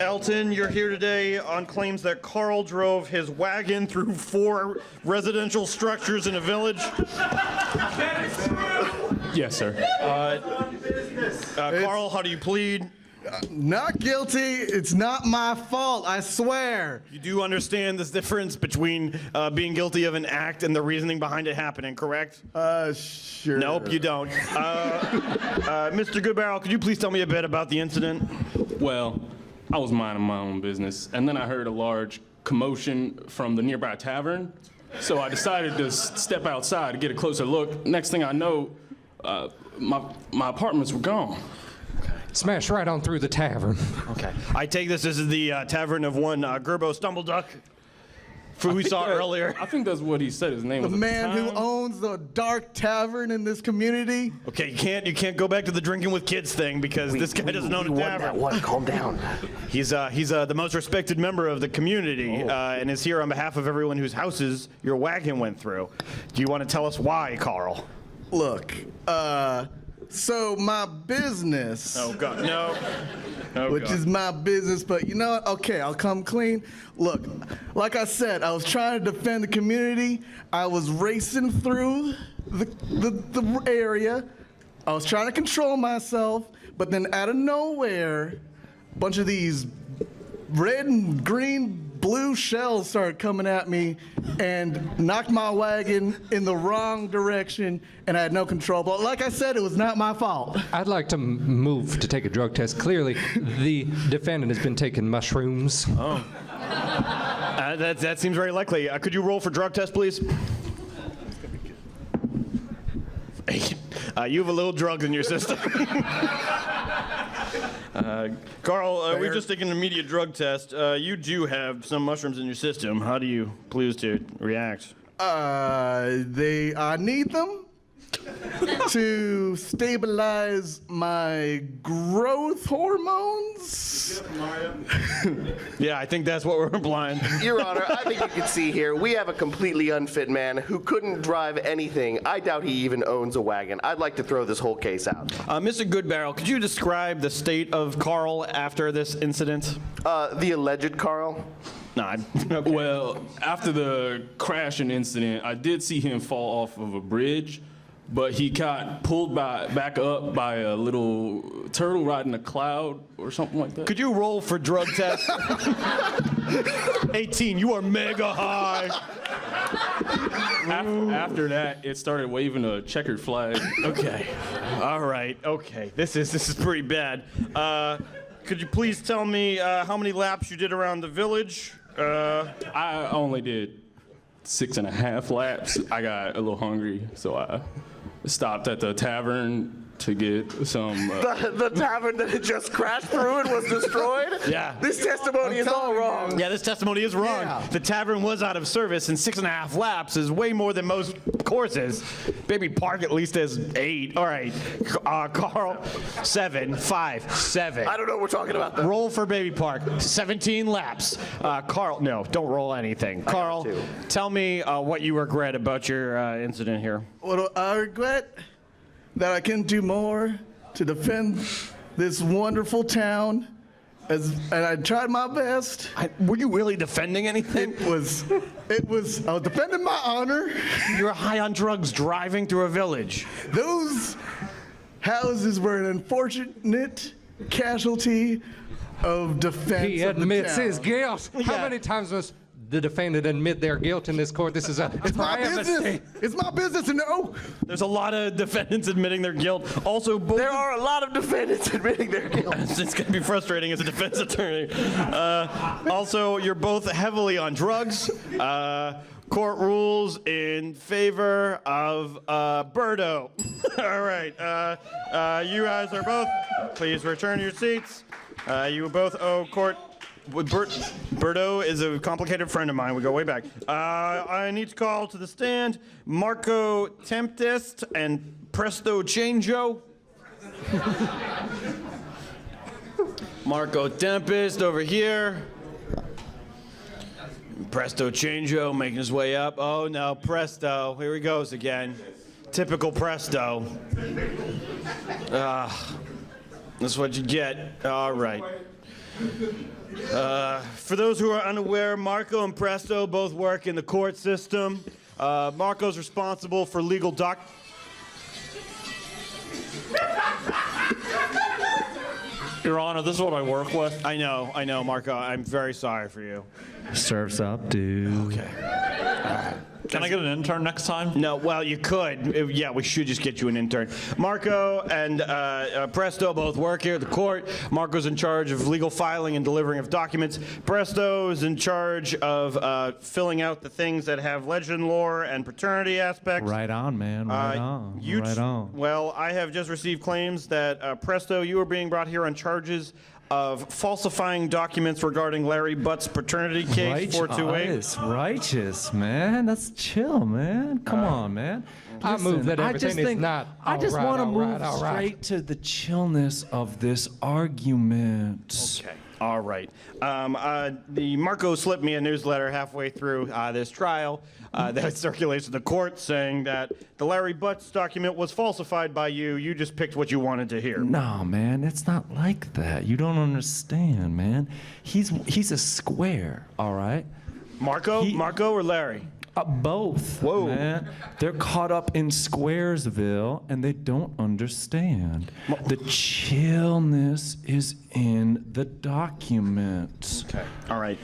Elton, you're here today on claims that Carl drove his wagon through 4 residential structures in a village. Yes, sir. Carl, how do you plead? Not guilty. It's not my fault, I swear. You do understand this difference between being guilty of an act and the reasoning behind it happening, correct? Sure. Nope, you don't. Mr. Goodbarrel, could you please tell me a bit about the incident? Well, I was minding my own business, and then I heard a large commotion from the nearby tavern. So I decided to step outside to get a closer look. Next thing I know, my apartments were gone. Smash right on through the tavern. Okay. I take this as the tavern of one Gerbo Stumbleduck, who we saw earlier. I think that's what he said his name The was. at man the who time. owns the dark tavern in this community. Okay, you can't go back to the drinking with kids thing because this guy doesn't own a tavern. That one. Calm down. He's the most respected member of the community and is here on behalf of everyone whose houses your wagon went through. Do you want to tell us why, Carl? Look, so my business. Oh, God, no. Oh, which God. is my business, but you know what? Okay, I'll come clean. Look, like I said, I was trying to defend the community. I was racing through the area. I was trying to control myself, but then out of nowhere, a bunch of these red and green blue shells started coming at me and knocked my wagon in the wrong direction, and I had no control. But like I said, it was not my fault. I'd like to move to take a drug test. Clearly, the defendant has been taking mushrooms. Oh. That seems very likely. Could you roll for drug test, please? You have a little drugs in your system. Carl, we've just taken an immediate drug test. You do have some mushrooms in your system. How do you please to react? I need them to stabilize my growth hormones. Yeah, I think that's what we're implying. Your Honor, I think you can see here, we have a completely unfit man who couldn't drive anything. I doubt he even owns a wagon. I'd like to throw this whole case out. Mr. Goodbarrel, could you describe the state of Carl after this incident? The alleged Carl? No, Okay. Well, after the crashing incident, I did see him fall off of a bridge, but he got pulled back up by a little turtle riding a cloud or something like that. Could you roll for drug test? 18, you are mega high. After that, it started waving a checkered flag. Okay. All right. Okay. This is pretty bad. Could you please tell me how many laps you did around the village? I only did 6.5 laps. I got a little hungry, so I stopped at the tavern to get some. The tavern that had just crashed through and was destroyed? Yeah. This testimony is all wrong. Yeah, this testimony is wrong. Yeah. The tavern was out of service, and 6.5 laps is way more than most courses. Baby Park at least has 8. All right, Carl, 7, 5, 7. I don't know what we're talking about, though. Roll for Baby Park, 17 laps. Carl, no, don't roll anything. Carl, tell me what you regret about your incident here. What do I regret? That I can do more to defend this wonderful town, and I tried my best. Were you really defending anything? I was defending my honor. You're high on drugs driving through a village. Those houses were an unfortunate casualty of defense He of the admits town. his guilt. How many times must the defendant admit their guilt in this court? This is It's my business. It's my business to know. There's a lot of defendants admitting their guilt. Also, There are a lot of defendants admitting their guilt. It's going to be frustrating as a defense attorney. Also, you're both heavily on drugs. Court rules in favor of Birdo. All right. You guys are both. Please return your seats. You both owe court. Birdo is a complicated friend of mine. We go way back. I need to call to the stand Marco Tempest and Presto Changeo. Marco Tempest over here. Presto Changeo making his way up. Oh no, Presto. Here he goes again. Typical Presto. That's what you get. All right. For those who are unaware, Marco and Presto both work in the court system. Marco's responsible for legal Your Honor, this is what I work with. I know, Marco. I'm very sorry for you. Surf's up, dude. Okay. Can I get an intern next time? No, well, you could. Yeah, we should just get you an intern. Marco and Presto both work here at the court. Marco's in charge of legal filing and delivering of documents. Presto is in charge of filling out the things that have legend lore and paternity aspects. Right on, man. Right on. Right on. Well, I have just received claims that, Presto, you are being brought here on charges of falsifying documents regarding Larry Butt's paternity case 428. Righteous, man. That's chill, man. Come on, man. I move that everything is not. I just want to move all right. straight to the chillness of this argument. Okay. All right. The Marco slipped me a newsletter halfway through this trial that circulates in the court saying that the Larry Butts document was falsified by you. You just picked what you wanted to hear. No, man, it's not like that. You don't understand, man. He's a square, all right? Marco or Larry? Both. Whoa. Man. They're caught up in Squaresville and they don't understand. The chillness is in the documents. Okay. All right.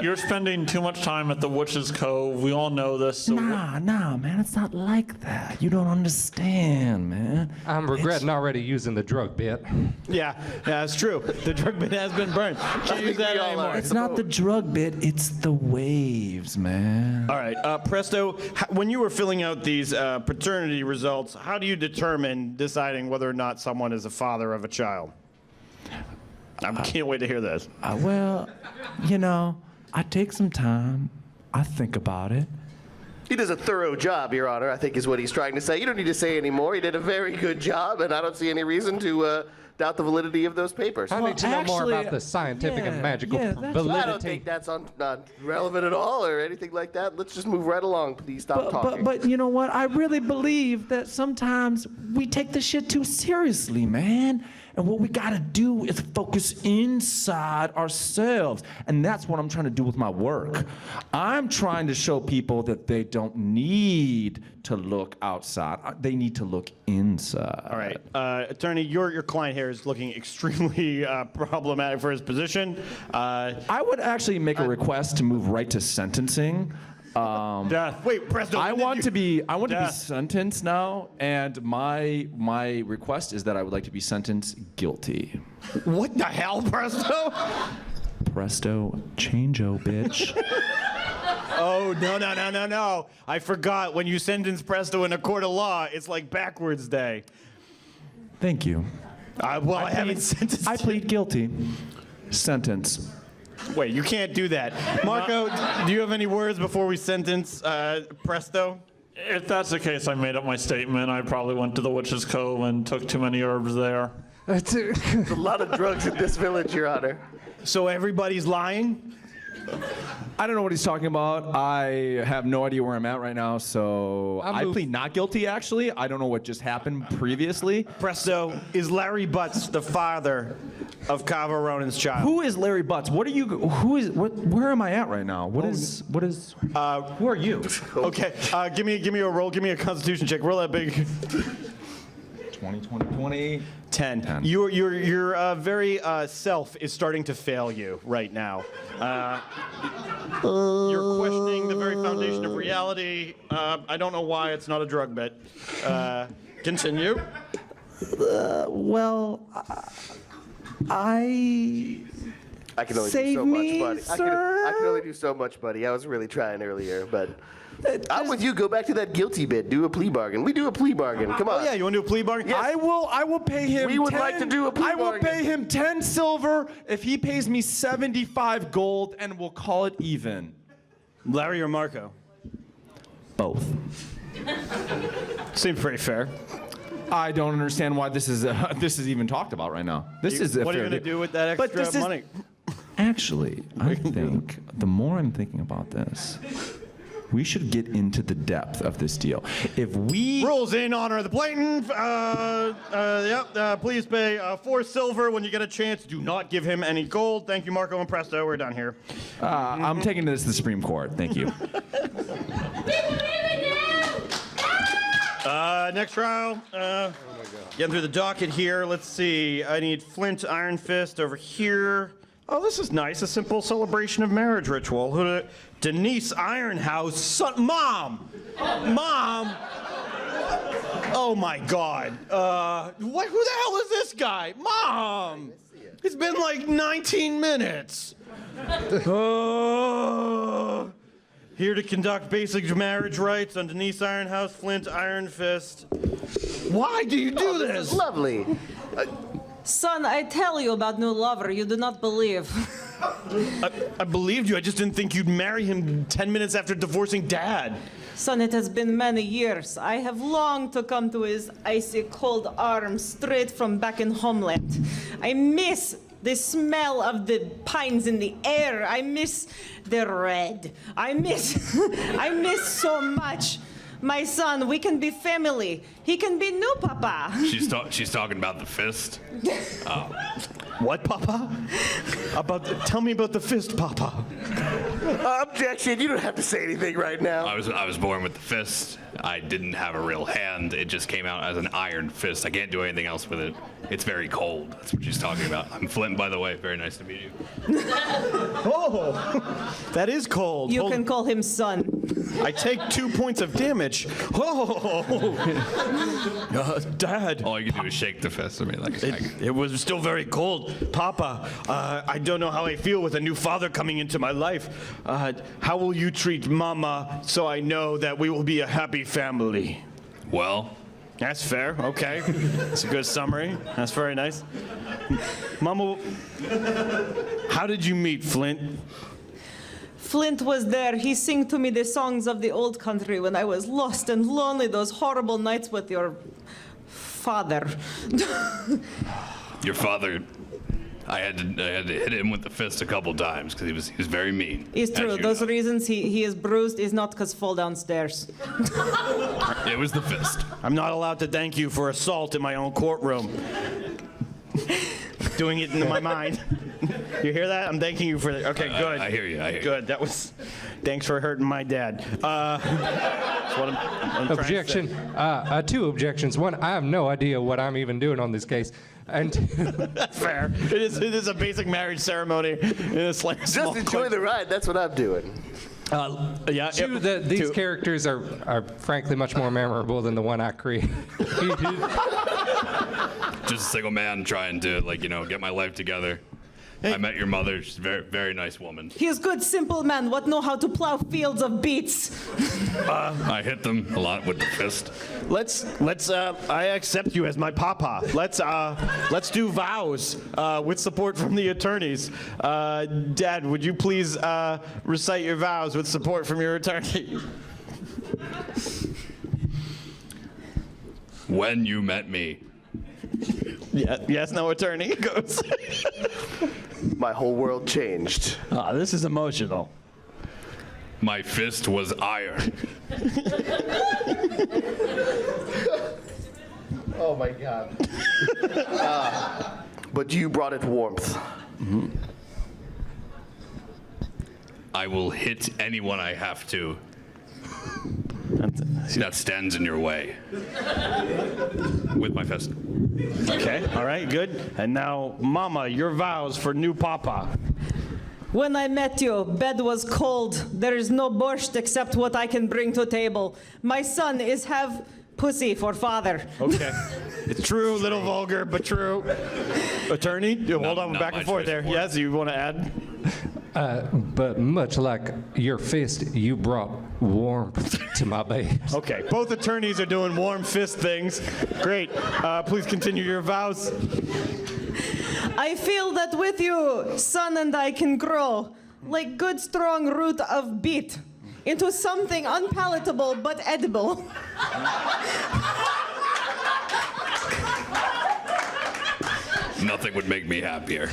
You're spending too much time at the Witch's Cove. We all know this. So nah, man. It's not like that. You don't understand, man. I'm regretting already using the drug bit. Yeah, that's true. The drug bit has been burned. Can't use that anymore. It's not the drug bit. It's the waves, man. All right. Presto, when you were filling out these paternity results, how do you deciding whether or not someone is a father of a child? I can't wait to hear this. Well, I take some time. I think about it. He does a thorough job, Your Honor, I think is what he's trying to say. You don't need to say any more. He did a very good job, and I don't see any reason to doubt the validity of those papers. I need to know more about the scientific and magical validity. I don't think that's not relevant at all or anything like that. Let's just move right along. Please stop talking. But you know what? I really believe that sometimes we take this shit too seriously, man. And what we gotta do is focus inside ourselves. And that's what I'm trying to do with my work. I'm trying to show people that they don't need to look outside. They need to look inside. All right. Attorney, your client here is looking extremely problematic for his position. I would actually make a request to move right to sentencing. Wait, Presto. I want to be sentenced now, and my request is that I would like to be sentenced guilty. What the hell, Presto? Presto changeo, bitch. Oh, no. I forgot. When you sentence Presto in a court of law, it's like backwards day. Thank you. I haven't sentenced. I plead guilty. Sentence. Wait, you can't do that. Marco, do you have any words before we sentence Presto? If that's the case, I made up my statement. I probably went to the Witch's Cove and took too many herbs there. There's a lot of drugs in this village, Your Honor. So everybody's lying? I don't know what he's talking about. I have no idea where I'm at right now, so I plead not guilty, actually. I don't know what just happened previously. Presto, is Larry Butts the father of Kava Ronan's child? Who is Larry Butts? Where am I at right now? Who are you? Okay, give me a roll. Give me a constitution check. Roll that big. 20. 10. Your very self is starting to fail you right now. You're questioning the very foundation of reality. I don't know why it's not a drug bet. Continue. I can only do so much, buddy. I can only do so much, buddy. I was really trying earlier, but I'm with you. Go back to that guilty bit. Do a plea bargain. We do a plea bargain. Come on. Oh yeah, you want to do a plea bargain? Yes. I will pay him. We would like to do a plea I will bargain. pay him 10 silver if he pays me 75 gold, and we'll call it even. Larry or Marco? Both. Seems pretty fair. I don't understand why this is even talked about right now. This is what are you going to do with that extra money? Actually, I think the more I'm thinking about this, we should get into the depth of this deal. If we Rules in honor of the blatant. Please pay 4 silver when you get a chance. Do not give him any gold. Thank you, Marco and Presto. We're done here. I'm taking this to the Supreme Court. Thank you. Next trial. Getting through the docket here. Let's see. I need Flint Iron Fist over here. Oh, this is nice. A simple celebration of marriage ritual. Denise Ironhouse. Mom! Mom! Oh my God. Who the hell is this guy? Mom! It's been like 19 minutes. Here to conduct basic marriage rites on Denise Ironhouse, Flint Iron Fist. Why do you do this? This is lovely. Son, I tell you about new lover. You do not believe. I believed you. I just didn't think you'd marry him 10 minutes after divorcing Dad. Son, it has been many years. I have longed to come to his icy cold arms straight from back in homeland. I miss the smell of the pines in the air. I miss the red. I miss so much. My son, we can be family. He can be new papa. She's talking about the fist. What, Papa? Tell me about the fist, Papa. Objection. You don't have to say anything right now. I was born with the fist. I didn't have a real hand. It just came out as an iron fist. I can't do anything else with it. It's very cold. That's what she's talking about. I'm Flint, by the way. Very nice to meet you. Oh, that is cold. You can call him son. I take 2 points of damage. Dad. All you can do is shake the fist. I mean, like it was still very cold. Papa, I don't know how I feel with a new father coming into my life. How will you treat Mama so I know that we will be a happy family? Well, that's fair. Okay. That's a good summary. That's very nice. Mama, how did you meet Flint? Flint was there. He sang to me the songs of the old country when I was lost and lonely those horrible nights with your father. your father, I had to hit him with the fist a couple times because he was very mean. It's true. Those reasons he is bruised is not because fall downstairs. It was the fist. I'm not allowed to thank you for assault in my own courtroom. Doing it in my mind. You hear that? I'm thanking you for that. Okay, good. I hear you. Good. That was. Thanks for hurting my dad. That's what I'm Objection. Two objections. One, I have no idea what I'm even doing on this case. And that's fair. It is a basic marriage ceremony. It's like just enjoy the ride. That's what I'm doing. Yeah. Two, these characters are frankly much more memorable than the one I created. Just a single man trying to get my life together. Hey. I met your mother. She's a very, very nice woman. He is good, simple man. What know how to plow fields of beets? I hit them a lot with the fist. Let's. I accept you as my papa. Let's do vows with support from the attorneys. Dad, would you please recite your vows with support from your attorney? When you met me. Yeah, yes, no attorney goes. My whole world changed. This is emotional. My fist was iron. Oh my God. But you brought it warmth. Mm-hmm. I will hit anyone I have to. That stands in your way. With my fist. Okay, all right, good. And now, Mama, your vows for new papa. When I met you, bed was cold. There is no borscht except what I can bring to table. My son is have pussy for father. Okay. It's true, a little vulgar, but true. Attorney, hold on, back and forth there. Yes, you want to add? But much like your fist, you brought warmth to my base. Okay, both attorneys are doing warm fist things. Great. Please continue your vows. I feel that with you, son and I can grow like good strong root of beet into something unpalatable but edible. Nothing would make me happier.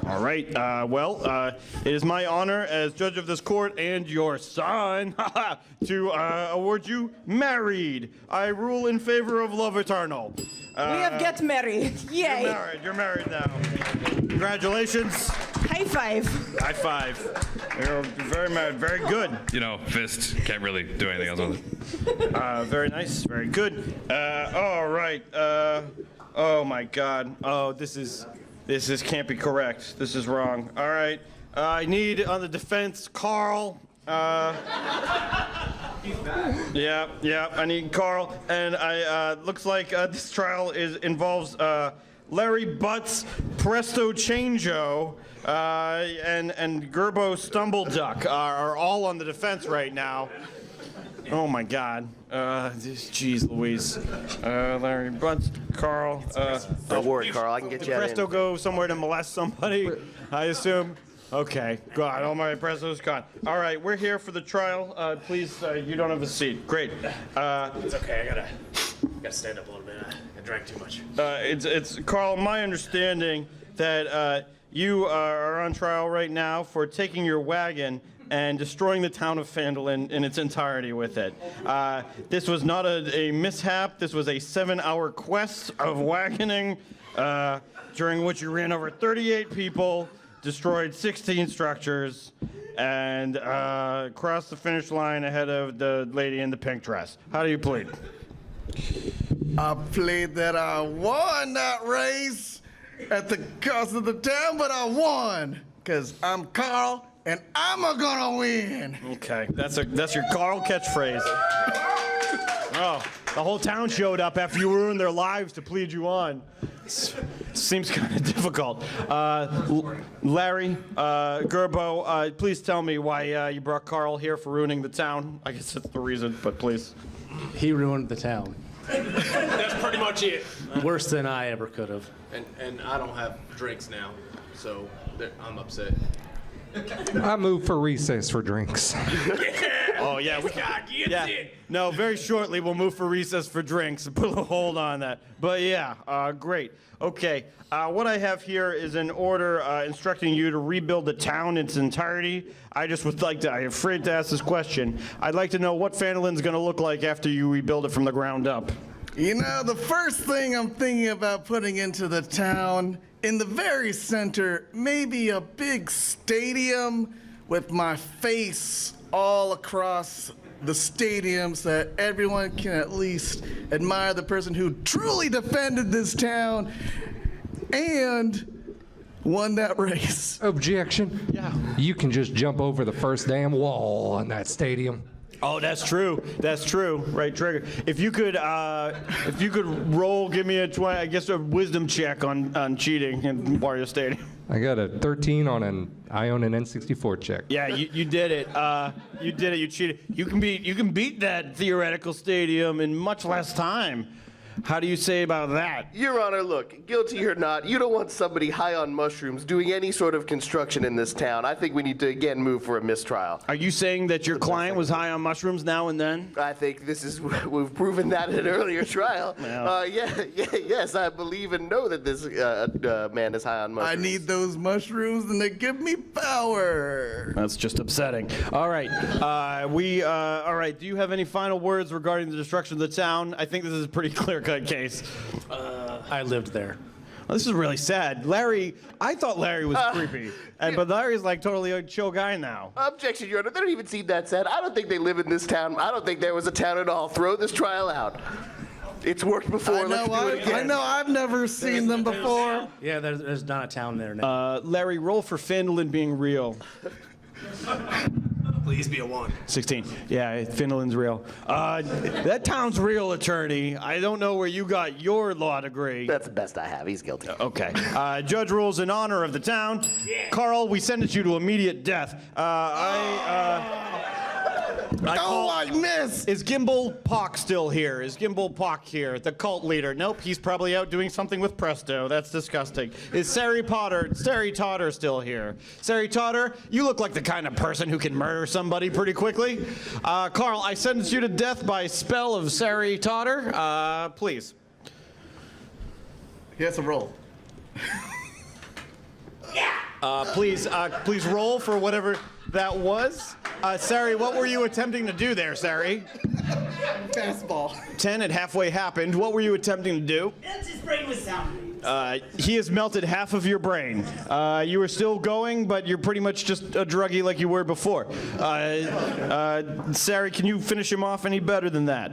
All right. It is my honor as judge of this court and your son to award you married. I rule in favor of love eternal. We have get married. Yay. You're married now. Congratulations. High five. High five. You're very married. Very good. You know, fist can't really do anything else with it. Very nice. Very good. All right. Oh my God. Oh, this can't be correct. This is wrong. All right. I need on the defense, Carl. Yeah. I need Carl, and looks like this trial involves Larry Butts, Presto Changeo, and Gerbo Stumbleduck are all on the defense right now. Oh my God. Jeez Louise. Larry Butts, Carl. Don't worry, Carl. I can get Did you out Presto in. go somewhere to molest somebody? I assume. Okay. God, all my Presto's gone. All right, we're here for the trial. Please, you don't have a seat. Great. It's okay. I gotta stand up a little bit. I drank too much. It's Carl. My understanding that you are on trial right now for taking your wagon and destroying the town of Phandalin in its entirety with it. This was not a mishap. This was a 7-hour quest of wagoning, during which you ran over 38 people, destroyed 16 structures, and crossed the finish line ahead of the lady in the pink dress. How do you plead? I plead that I won that race at the cost of the town, but I won because I'm Carl and I'm gonna win. Okay, that's your Carl catchphrase. Oh, the whole town showed up after you ruined their lives to plead you on. Seems kind of difficult. Larry, Gerbo, please tell me why you brought Carl here for ruining the town. I guess that's the reason, but please. He ruined the town. That's pretty much it. Worse than I ever could have. And I don't have drinks now, so I'm upset. I move for recess for drinks. Oh yeah, No, very shortly we'll move for recess for drinks and put a hold on that. But yeah, great. Okay, what I have here is an order instructing you to rebuild the town in its entirety. I'm afraid to ask this question. I'd like to know what Phandalin's going to look like after you rebuild it from the ground up. You know, the first thing I'm thinking about putting into the town, in the very center, maybe a big stadium with my face all across the stadium so that everyone can at least admire the person who truly defended this town and won that race. Objection. Yeah. You can just jump over the first damn wall in that stadium. Oh, that's true. That's true. Right trigger. If you could roll, give me a wisdom check on cheating in Wario Stadium. I got a 13 on I own an N64 check. Yeah, you did it. You did it. You cheated. You can beat that theoretical stadium in much less time. How do you say about that? Your Honor, look, guilty or not, you don't want somebody high on mushrooms doing any sort of construction in this town. I think we need to again move for a mistrial. Are you saying that your client was high on mushrooms now and then? I think we've proven that in an earlier trial. Yes, I believe and know that this man is high on mushrooms. I need those mushrooms and they give me power. That's just upsetting. All right. All right. Do you have any final words regarding the destruction of the town? I think this is a pretty clear-cut case. I lived there. Well, this is really sad. I thought Larry was creepy. But Larry's like totally a chill guy now. Objection, Your Honor. They don't even seem that sad. I don't think they live in this town. I don't think there was a town at all. Throw this trial out. It's worked before. Let's do it again. I know. I've never seen them before. Yeah, there's not a town there now. Larry, roll for Phandalin being real. Please be a 1. 16. Yeah, Phandalin's real. That town's real, attorney. I don't know where you got your law degree. That's the best I have. He's guilty. Okay. Judge rules in honor of the town. Yeah. Carl, we sentence you to immediate death. I miss! Is Gimbal Pock still here? Is Gimbal Pock here? The cult leader? Nope, he's probably out doing something with Presto. That's disgusting. Is Sari Totter still here? Sari Totter, you look like the kind of person who can murder somebody pretty quickly. Carl, I sentence you to death by spell of Sari Totter. Please. He has a roll. Please roll for whatever that was. Sari, what were you attempting to do there, Sari? Fastball. 10 had halfway happened. What were you attempting to do? His brain was sound. He has melted half of your brain. You were still going, but you're pretty much just a druggie like you were before. Sari, can you finish him off any better than that?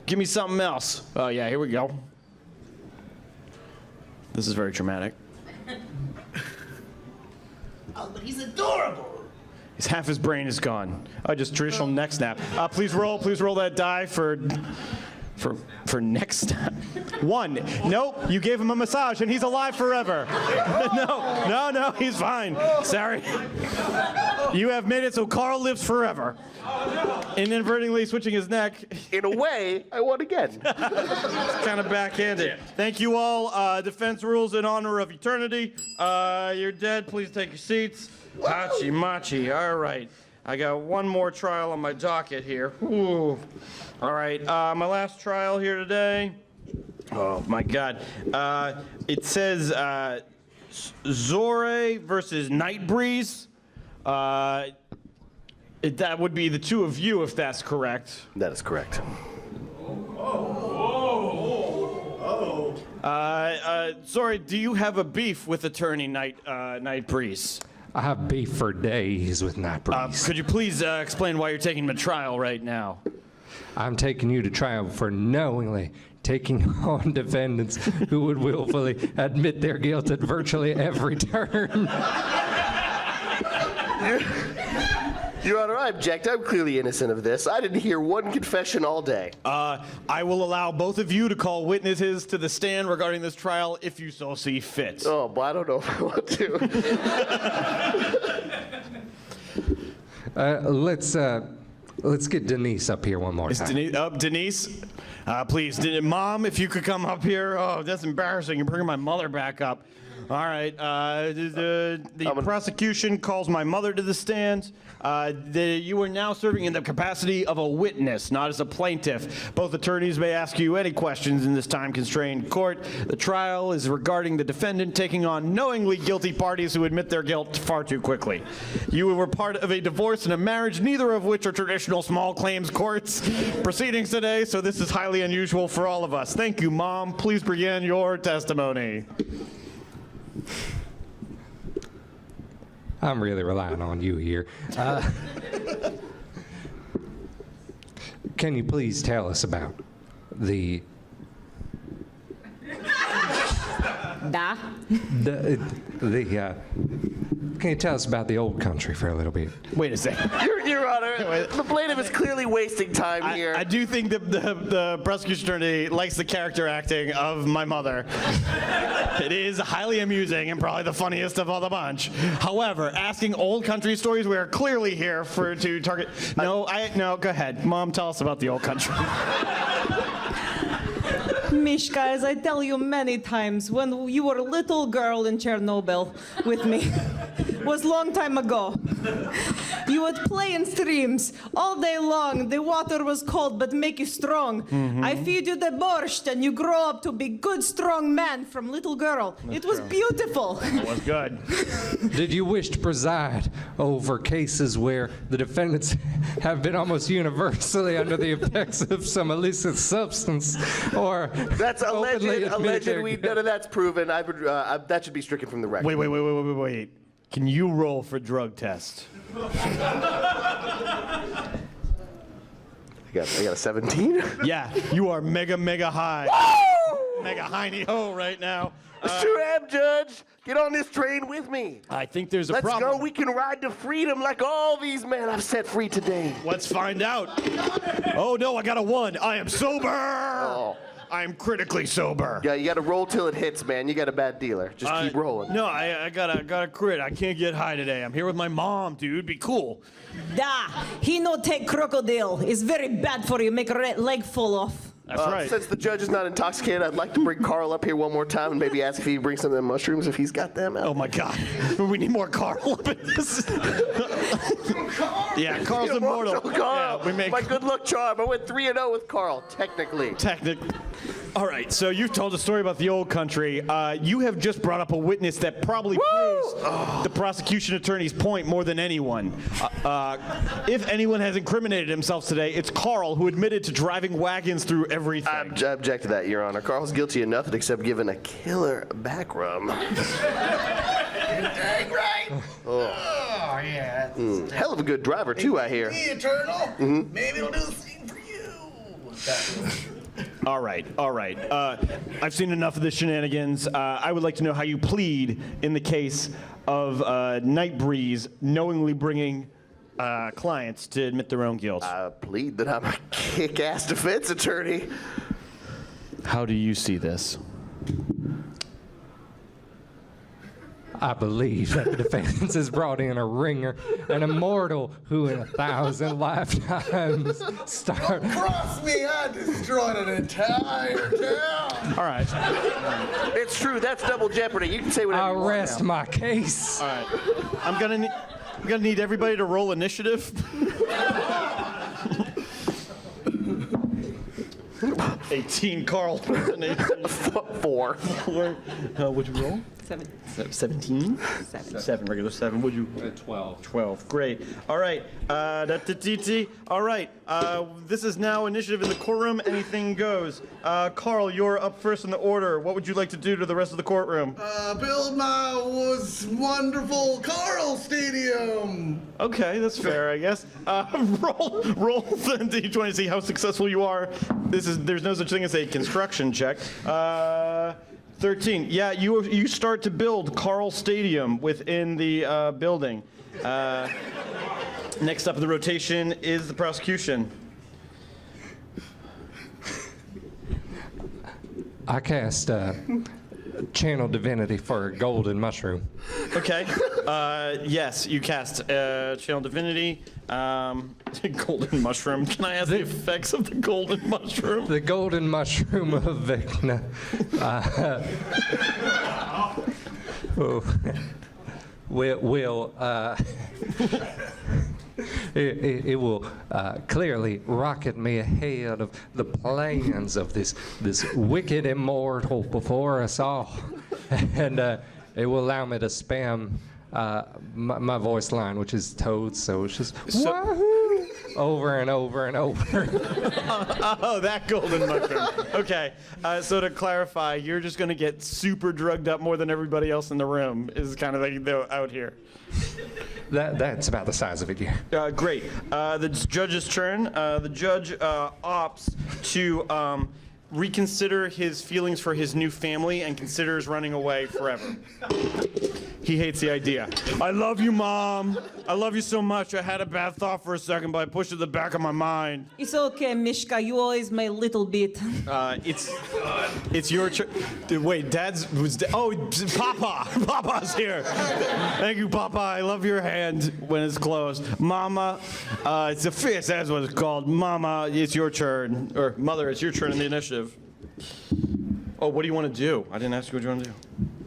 Give me something else. Oh, yeah, here we go. This is very traumatic. Oh, but he's adorable. Half his brain is gone. Just traditional neck snap. Please roll that die for neck snap. 1. Nope, you gave him a massage and he's alive forever. No, he's fine. Sorry. You have made it so Carl lives forever. Inadvertently switching his neck. In a way, I won again. It's kind of backhanded. Thank you all. Defense rules in honor of eternity. You're dead. Please take your seats. Hachi machi. All right. I got one more trial on my docket here. Ooh. All right. My last trial here today. Oh, my God. It says Zore versus Nightbreeze. That would be the two of you, if that's correct. That is correct. Sorry, do you have a beef with Attorney Nightbreeze? I have beef for days with Nightbreeze. Could you please explain why you're taking him to trial right now? I'm taking you to trial for knowingly taking on defendants who would willfully admit their guilt at virtually every turn. Your Honor, I object. I'm clearly innocent of this. I didn't hear one confession all day. I will allow both of you to call witnesses to the stand regarding this trial if you so see fit. Oh, but I don't know if I want to. Let's get Denise up here one more time. Denise? Please, Mom, if you could come up here. Oh, that's embarrassing. You're bringing my mother back up. All right. The prosecution calls my mother to the stand. You are now serving in the capacity of a witness, not as a plaintiff. Both attorneys may ask you any questions in this time-constrained court. The trial is regarding the defendant taking on knowingly guilty parties who admit their guilt far too quickly. You were part of a divorce and a marriage, neither of which are traditional small claims courts proceedings today, so this is highly unusual for all of us. Thank you, Mom. Please begin your testimony. I'm really relying on you here. Can you please tell us about the... Can you tell us about the old country for a little bit? Wait a second. Your Honor, the plaintiff is clearly wasting time here. I do think that the prosecution attorney likes the character acting of my mother. It is highly amusing and probably the funniest of all the bunch. However, asking old country stories, we are clearly here to target. No, go ahead. Mom, tell us about the old country. Mishka, as I tell you many times, when you were a little girl in Chernobyl with me, was long time ago. You would play in streams all day long. The water was cold, but make you strong. Mm-hmm. I feed you the borscht, and you grow up to be good, strong man from little girl. It was beautiful. It was good. Did you wish to preside over cases where the defendants have been almost universally under the effects of some illicit substance, or that's alleged? Alleged. None of that's proven. That should be stricken from the record. Wait. Can you roll for drug test? I got a 17. Yeah, you are mega high. Woo! Mega hiney-ho right now. Sure am, Judge. Get on this train with me. I think there's a Let's problem. Let's go. We can ride to freedom like all these men I've set free today. Let's find out. Oh, no, I got a 1. I am sober. Oh. I'm critically sober. Yeah, you got to roll till it hits, man. You got a bad dealer. Just keep rolling. No, I got a crit. I can't get high today. I'm here with my mom, dude. Be cool. Da, he no take crocodile. It's very bad for you. Make leg fall off. That's right. Since the judge is not intoxicated, I'd like to bring Carl up here one more time and maybe ask if he can bring some of them mushrooms if he's got them out. Oh my God, we need more Carl up in this. Yeah, Carl's immortal. Carl, Yeah, we make. my good luck charm. I went 3-0 with Carl, technically. All right, so you've told a story about the old country. You have just brought up a witness that probably proves the prosecution attorney's point more than anyone. If anyone has incriminated himself today, it's Carl, who admitted to driving wagons through everything. I object to that, Your Honor. Carl's guilty of nothing except giving a killer back rub. Dang right. Oh, yeah. Hell of a good driver, too, I hear. Me, Eternal. Mhm. Maybe it'll do the same for you. All right. I've seen enough of the shenanigans. I would like to know how you plead in the case of Nightbreeze knowingly bringing clients to admit their own guilt. I plead that I'm a kick-ass defense attorney. How do you see this? I believe that the defense has brought in a ringer, an immortal who in 1,000 lifetimes started. Cross me, I destroyed an entire town. All right. It's true. That's double jeopardy. You can say whatever I you want rest now. my case. All right. I'm gonna need everybody to roll initiative. 18, Carl. 4. What'd you roll? 7. 17? 7, regular 7. Would you? 12. 12. Great. All right. All right. This is now initiative in the courtroom. Anything goes. Carl, you're up first in the order. What would you like to do to the rest of the courtroom? Build my wonderful Carl Stadium. Okay, that's fair, I guess. Roll the D20 to see how successful you are. There's no such thing as a construction check. 13. Yeah, you start to build Carl Stadium within the building. Next up in the rotation is the prosecution. I cast channel divinity for a golden mushroom. Okay. Yes, you cast channel divinity. Golden mushroom. Can I ask the effects of the golden mushroom? The golden mushroom of Vecna. It will clearly rocket me ahead of the plans of this wicked immortal before us all, and it will allow me to spam my voice line, which is Toad, so it's just wahoo over and over and over. Oh, that golden mushroom. Okay, so to clarify, you're just going to get super drugged up more than everybody else in the room is kind of like out here. That's about the size of it, yeah. Great. The judge's turn. The judge opts to reconsider his feelings for his new family and considers running away forever. He hates the idea. I love you, Mom. I love you so much. I had a bad thought for a second, but I pushed it to the back of my mind. It's okay, Mishka. You always my little bit. It's your turn. Wait, Papa. Papa's here. Thank you, Papa. I love your hand when it's closed. Mama, it's a fist. That's what it's called. Mama, it's your turn. Or Mother, it's your turn in the initiative. Oh, what do you want to do? I didn't ask you what you want to do.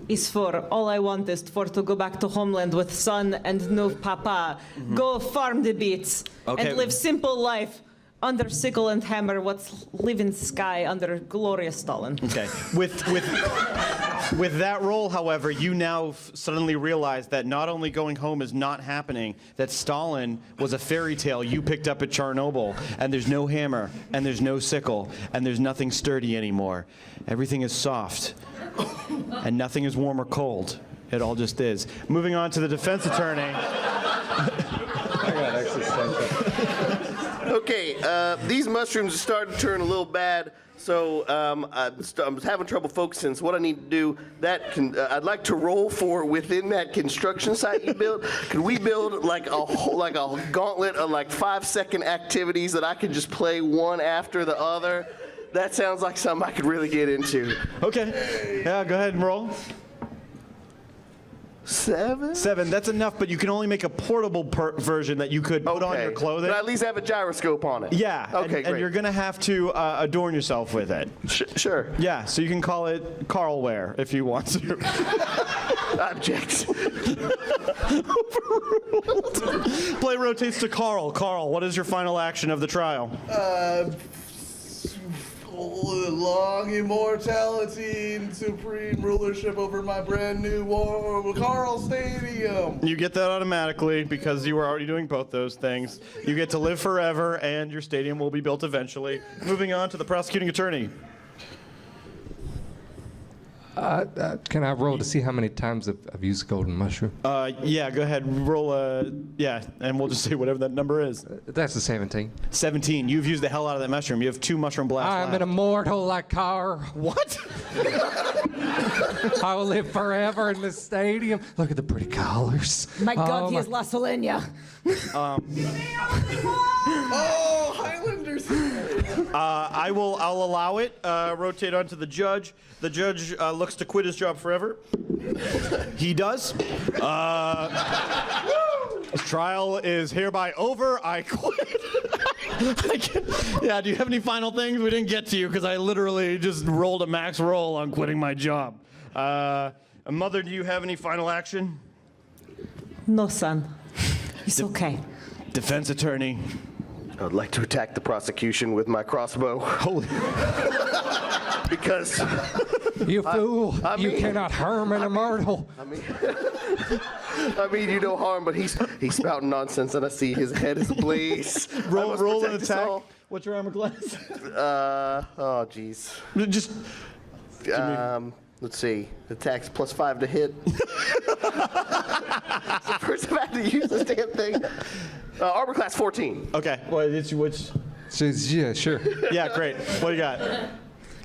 Is for all I want is for to go back to homeland with son and no papa. Go farm the beets Okay. and live simple life under sickle and hammer. What's live in sky under glorious Stalin. Okay. With that role, however, you now suddenly realize that not only going home is not happening, that Stalin was a fairy tale you picked up at Chernobyl, and there's no hammer, and there's no sickle, and there's nothing sturdy anymore. Everything is soft, and nothing is warm or cold. It all just is. Moving on to the defense attorney. Okay, these mushrooms are starting to turn a little bad, so I'm having trouble focusing. So what I need to do, I'd like to roll for within that construction site you built. Can we build like a gauntlet of like 5-second activities that I can just play one after the other? That sounds like something I could really get into. Okay. Yeah, go ahead and roll. 7? 7. That's enough, but you can only make a portable version that you could put on your clothing. But at least have a gyroscope on it. Yeah. Okay, and you're going to have to adorn yourself with it. Sure. Yeah, so you can call it Carl wear if you want to. Object. Play rotates to Carl. Carl, what is your final action of the trial? Long immortality and supreme rulership over my brand new Carl Stadium. You get that automatically because you were already doing both those things. You get to live forever, and your stadium will be built eventually. Moving on to the prosecuting attorney. Can I roll to see how many times I've used golden mushroom? Yeah, go ahead. Roll yeah, and we'll just say whatever that number is. That's a 17. 17. You've used the hell out of that mushroom. You have 2 mushroom blasts I'm left. an immortal like Carr. What? I will live forever in this stadium. Look at the pretty colors. My God, he my- is La Solenia. Oh, Highlanders. I'll allow it. Rotate onto the judge. The judge looks to quit his job forever. He does. This trial is hereby over. I quit. Yeah, do you have any final things? We didn't get to you because I literally just rolled a max roll on quitting my job. Mother, do you have any final action? No, son. It's okay. Defense attorney. I would like to attack the prosecution with my crossbow. Holy. Because you fool! You mean- cannot harm an immortal. I mean, you no harm, but he's spouting nonsense, and I see his head is ablaze. Roll an attack. What's your armor class? Oh, jeez. Just. Let's see. Attacks +5 to hit. So first I've had to use this damn thing. Armor class 14. Okay. Well, it's which? Yeah, sure. Yeah, great. What do you got?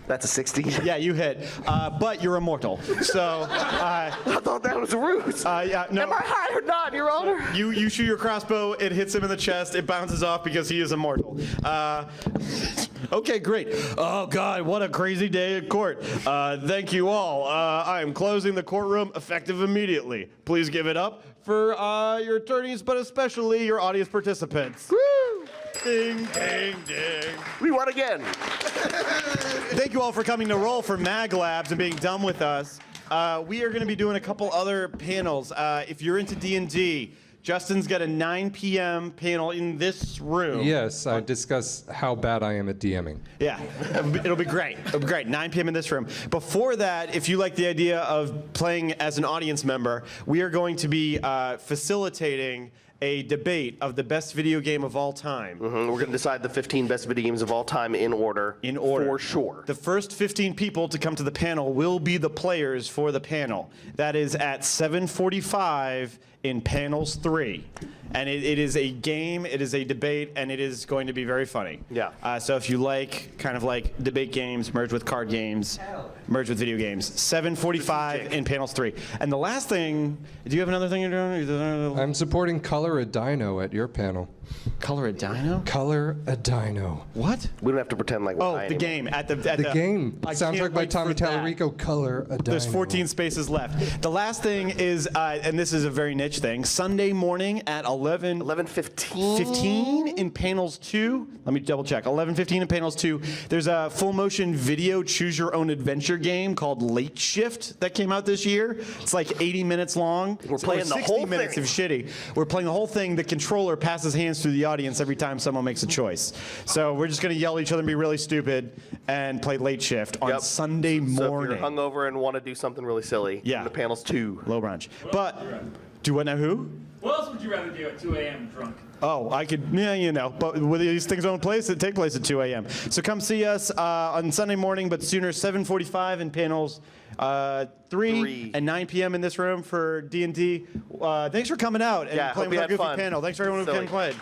That's a 16. Yeah, you hit. But you're immortal. So. I thought that was a ruse. Yeah, no. Am I high or not, Your Honor? You shoot your crossbow. It hits him in the chest. It bounces off because he is immortal. Okay, great. Oh, God, what a crazy day at court. Thank you all. I am closing the courtroom effective immediately. Please give it up for your attorneys, but especially your audience participants. Woo! Ding, ding, ding. We won again. Thank you all for coming to roll for MAGLabs and being dumb with us. We are going to be doing a couple other panels. If you're into D&D, Justin's got a 9 p.m. panel in this room. Yes, I discuss how bad I am at DMing. Yeah, it'll be great. It'll be great. 9 p.m. in this room. Before that, if you like the idea of playing as an audience member, we are going to be facilitating a debate of the best video game of all time. We're going to decide the 15 best video games of all time in order. In order. For sure. The first 15 people to come to the panel will be the players for the panel. That is at 7:45 in panels 3. And it is a game, it is a debate, and it is going to be very funny. Yeah. So if you like kind of like debate games merged with card games, merged with video games, 7:45 in panels 3. And the last thing, do you have another thing you're doing? I'm supporting Color a Dino at your panel. Color a Dino? Color a Dino. What? We don't have to pretend like we're high The anymore. game at the game. I Soundtrack can't by wait Tommy for that. Tallarico. Color a Dino. There's 14 spaces left. The last thing is, and this is a very niche thing, Sunday morning at 11:15 in panels 2. Let me double check. 11:15 in panels 2. There's a full motion video choose your own adventure game called Late Shift that came out this year. It's like 80 minutes long. We're playing the 60 whole minutes thing. of shitty. We're playing the whole thing. The controller passes hands through the audience every time someone makes a choice. So we're just going to yell at each other and be really stupid and play Late Shift on Sunday morning. So if you're hungover and want to do something really silly, the panel's 2. Low brunch. But, do what now who? What else would you rather do at 2 a.m. drunk? Oh, I could, yeah, you know, but with these things don't take place at 2 a.m. So come see us on Sunday morning, but sooner, 7:45 in panels 3 and 9 p.m. in this room for D&D. Thanks for coming out and Yeah, playing hope with you our had goofy fun. panel. Thanks for everyone who came and played.